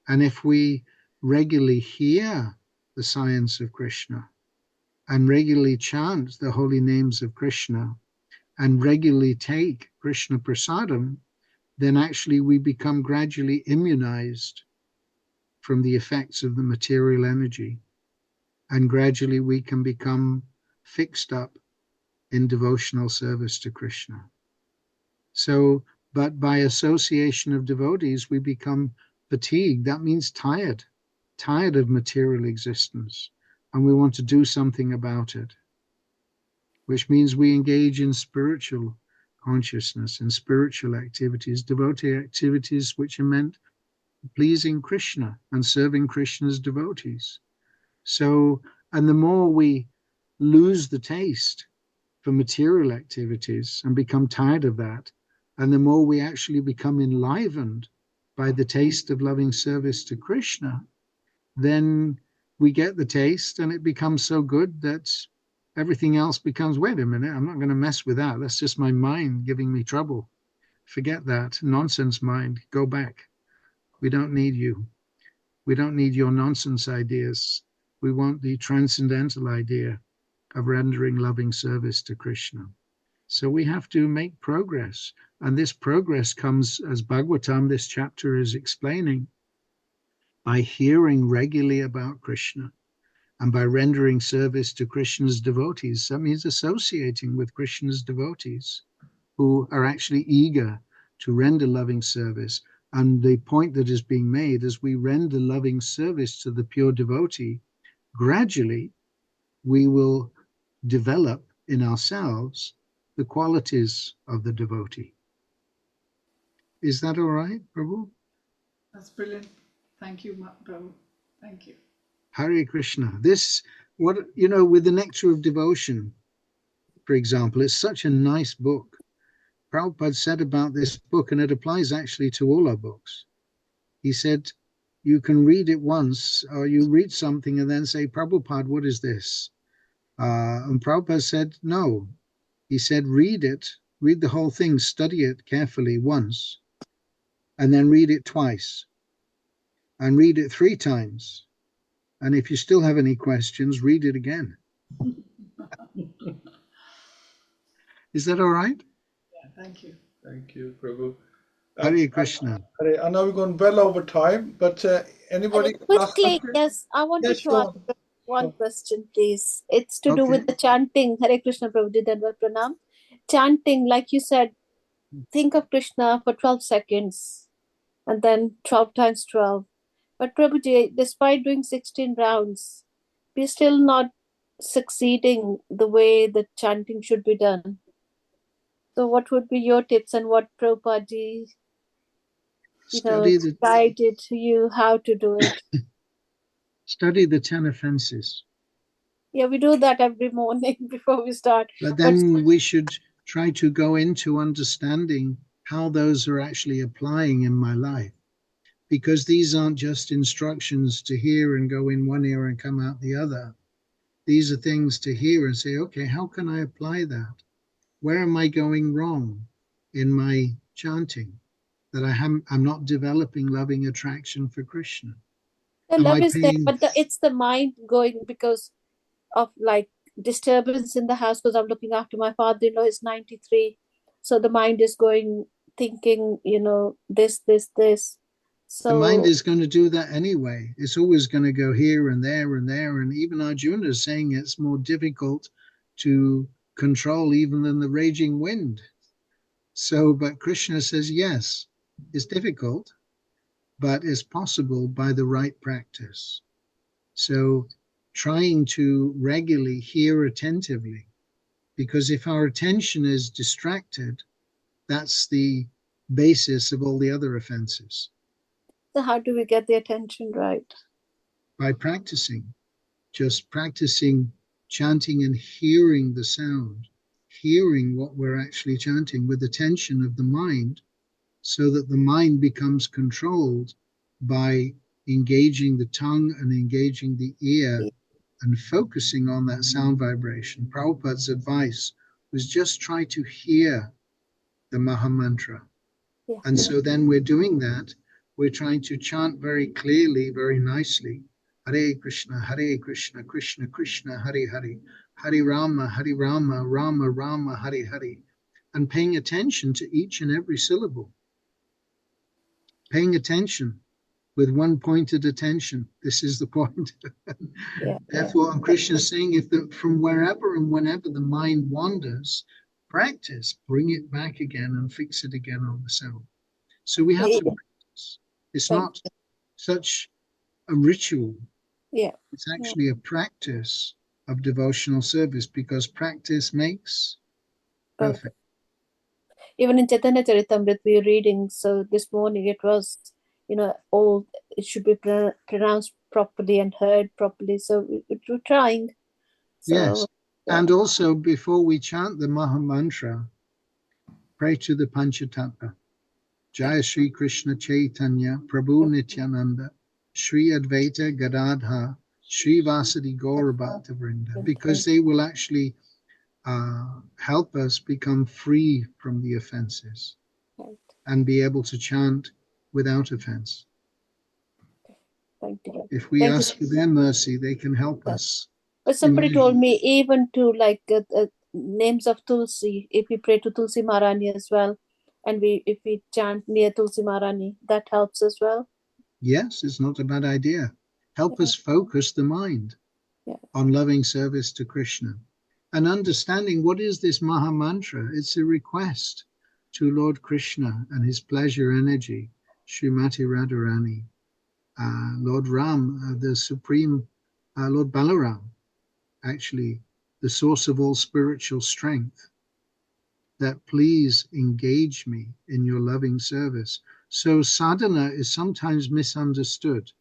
And if we regularly hear the science of Krishna and regularly chant the holy names of Krishna and regularly take Krishna prasadam, then actually we become gradually immunized from the effects of the material energy. And gradually we can become fixed up in devotional service to Krishna. So, but by association of devotees, we become fatigued. That means tired of material existence. And we want to do something about it, which means we engage in spiritual consciousness and spiritual activities, devotee activities which are meant pleasing Krishna and serving Krishna's devotees. So, and the more we lose the taste for material activities and become tired of that, and the more we actually become enlivened by the taste of loving service to Krishna, then we get the taste and it becomes so good that everything else becomes, wait a minute, I'm not going to mess with that. That's just my mind giving me trouble. Forget that. Nonsense mind. Go back. We don't need you. We don't need your nonsense ideas. We want the transcendental idea of rendering loving service to Krishna. So we have to make progress. And this progress comes, as Bhagavatam, this chapter is explaining, by hearing regularly about Krishna and by rendering service to Krishna's devotees. That means associating with Krishna's devotees who are actually eager to render loving service. And the point that is being made, as we render loving service to the pure devotee, gradually we will develop in ourselves the qualities of the devotee. Is that all right, Prabhu? That's brilliant. Thank you, Prabhu. Thank you. Hare Krishna. This, what, with the Nectar of Devotion, for example, it's such a nice book. Prabhupada said about this book, and it applies actually to all our books. He said, you can read it once, or you read something and then say, Prabhupada, what is this? And Prabhupada said, no. He said, read it, read the whole thing, study it carefully once, and then read it twice, and read it 3 times. And if you still have any questions, read it again. Is that all right? Yeah, thank you. Thank you, Prabhu. Hare Krishna. I know we're going well over time, but anybody? Quickly, yes, I wanted Yes, to sure. ask one Sure. question, please. It's to do Okay. with the chanting. Hare Krishna, Prabhuji, Dandavat Pranam. Chanting, like you said, think of Krishna for 12 seconds and then 12 times 12. But Prabhuji, despite doing 16 rounds, we're still not succeeding the way the chanting should be done. So what would be your tips and what Prabhupada guided you how to do it? Study the 10 offenses. Yeah, we do that every morning before we start. But then we should try to go into understanding how those are actually applying in my life. because these aren't just instructions to hear and go in one ear and come out the other. These are things to hear and say, okay, how can I apply that? Where am I going wrong in my chanting? That I'm not developing loving attraction for Krishna. The Am love I is there, paying? but it's the mind going because of like disturbance in the house, because I'm looking after my father-in-law is 93. So the mind is going, thinking, this. The mind So is going to do that anyway. It's always going to go here and there and there. And even Arjuna is saying it's more difficult to control even than the raging wind. So, but Krishna says, yes, it's difficult, but it's possible by the right practice. So trying to regularly hear attentively, because if our attention is distracted, that's the basis of all the other offenses. so how do we get the attention right? By practicing, just practicing chanting and hearing the sound, hearing what we're actually chanting with attention of the mind, so that the mind becomes controlled by engaging the tongue and engaging the ear and focusing on that sound vibration. Prabhupada's advice was just try to hear the Maha Mantra. Yeah. And so then we're doing that. We're trying to chant very clearly, very nicely. Hare Krishna, Krishna Krishna, Hare Hare. Hare Rama, Rama Rama, Hare Hare. And paying attention to each and every syllable. Paying attention with one pointed attention. This is the point. Yeah. Therefore, Krishna is saying, from wherever and whenever the mind wanders, practice, bring it back again and fix it again on the sound. So we have to practice. It's Right. not such a ritual. Yeah. It's actually a practice of devotional service, because practice makes perfect. Even in Chaitanya Charitamrita we are reading, so this morning it was, all it should be pronounced properly and heard properly. So we're trying. So, Yes. yeah. And also, before we chant the Maha Mantra, pray to the Panchatattva. Jaya Shri Krishna Chaitanya Prabhu Nityananda Shri Advaita Gadadha Shri Vasadi Gaura Bhakta Vrinda, because they will actually help us become free from the offenses and be able to chant without offense. Thank you. If we ask for their mercy, they can help us. But somebody told me even to like names of Tulsi, if we pray to Tulsi Maharani as well, and if we chant near Tulsi Maharani, that helps as well. Yes, it's not a bad idea. Help us focus the mind on loving service to Krishna and understanding what is this Maha Mantra. It's a request to Lord Krishna and his pleasure energy, Srimati Radharani, Lord Ram, the supreme Lord Balaram, actually the source of all spiritual strength, that please engage me in your loving service. So sadhana is sometimes misunderstood.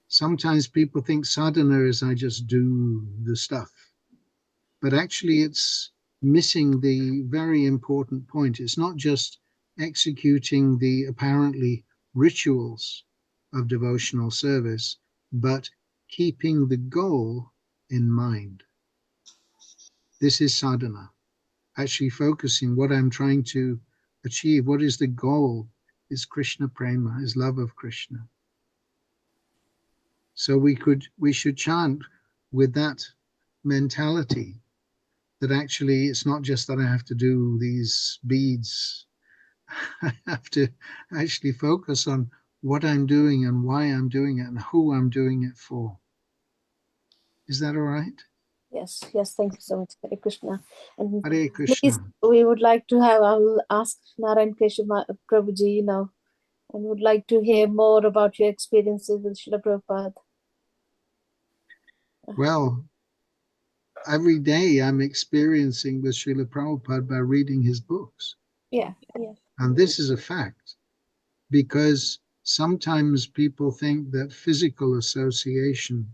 Sometimes people think sadhana is I just do the stuff. But actually it's missing the very important point. It's not just executing the apparently rituals of devotional service, but keeping the goal in mind. This is sadhana. Actually focusing what I'm trying to achieve. What is the goal? Is Krishna prema, is love of Krishna. So we should chant with that mentality, that actually it's not just that I have to do these beads. I have to actually focus on what I'm doing and why I'm doing it and who I'm doing it for. Is that all right? Yes, thank you so much, Hare Krishna. And Hare Krishna. please, we would like to I will ask Narayan Keshav Prabhuji, and would like to hear more about your experiences with Srila Prabhupada. Well, every day I'm experiencing with Srila Prabhupada by reading his books. Yeah. And this is a fact, because sometimes people think that physical association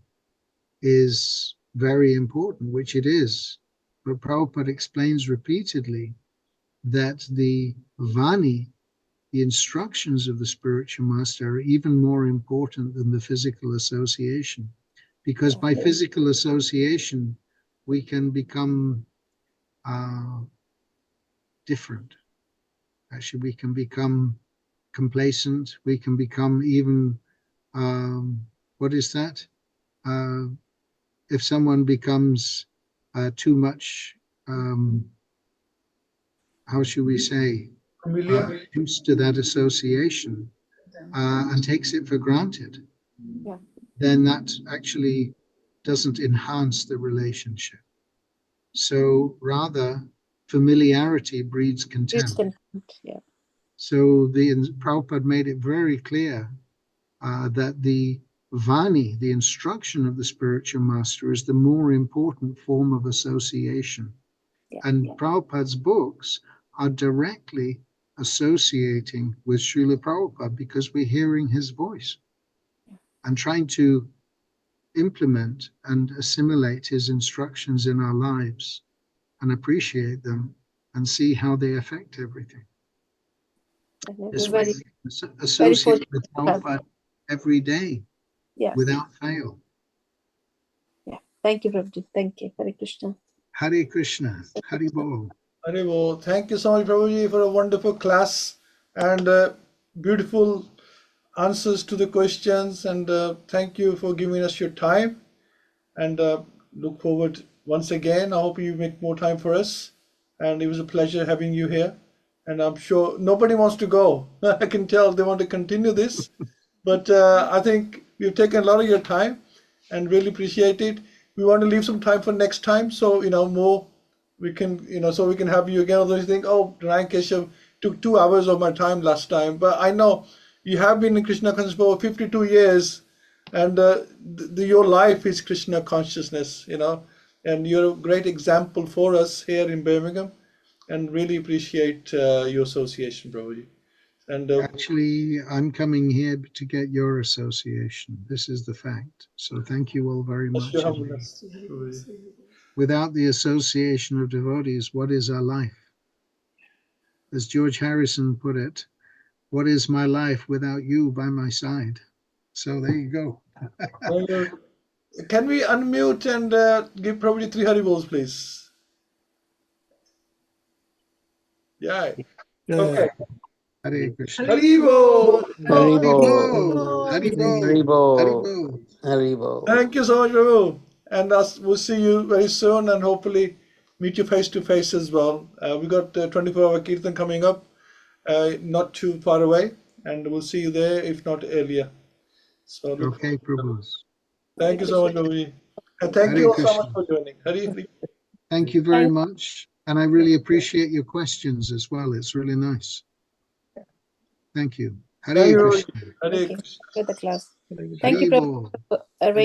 is very important, which it is. But Prabhupada explains repeatedly that the Vani the instructions of the spiritual master are even more important than the physical association, because by physical association we can become different. Actually, we can become complacent. We can become even, what is that? If someone becomes too much, how should we say, Familiar. used to that association and takes it for granted, Yeah. then that actually doesn't enhance the relationship. So rather, familiarity breeds It's contempt. contempt. Yeah. So Prabhupada made it very clear that the Vani, the instruction of the spiritual master, is the more important form of association. Yeah. And Prabhupada's books are directly associating with Srila Prabhupada because we're hearing his voice and trying to implement and assimilate his instructions in our lives and appreciate them and see how they affect everything. And we're This way, very, we very associate fortunate with to have. Prabhupada every day Yeah. without fail. Yeah. Thank you, Prabhuji. Thank you. Hare Krishna. Hare Krishna, Hare Bol. Haribo, thank you so much, Prabhuji, for a wonderful class and beautiful answers to the questions. And thank you for giving us your time. And look forward once again. I hope you make more time for us. And it was a pleasure having you here. And I'm sure nobody wants to go. I can tell they want to continue this. But I think we've taken a lot of your time and really appreciate it. We want to leave some time for next time. So, more we can, so we can have you again. Although you think, oh, Ryan Keshav took 2 hours of my time last time. But I know you have been in Krishna consciousness for 52 years. And your life is Krishna consciousness, and you're a great example for us here in Birmingham, and really appreciate your association, Prabhuji. And Actually, I'm coming here to get your association. This is the fact. So thank you all very that's much. your humbleness, Prabhuji. Without the association of devotees, what is our life? As George Harrison put it, what is my life without you by my side? So there you go. Well, can we unmute and give Prabhuji 3 Haribols, please? Yeah. Yeah. Okay. Hare Krishna. Haribo. Haribo. Haribo. Haribo. Haribo. Haribo. Thank you so much, Prabhu. And we'll see you very soon and hopefully meet you face to face as well. We got 24-hour Kirtan coming up, not too far away, and we'll see you there, if not earlier. So look Okay, forward. Prabhus. Thank you so much, Prabhuji. And thank Hare you all so Krishna. much for joining. Hari. Thank you very much. And I really appreciate your questions as well. It's really nice. Thank you. Thank Hare you, Krishna. Hari Thank you Krishna. for the class. Hari Krishna. Thank you, Hare Prabhu, Bol. for arranging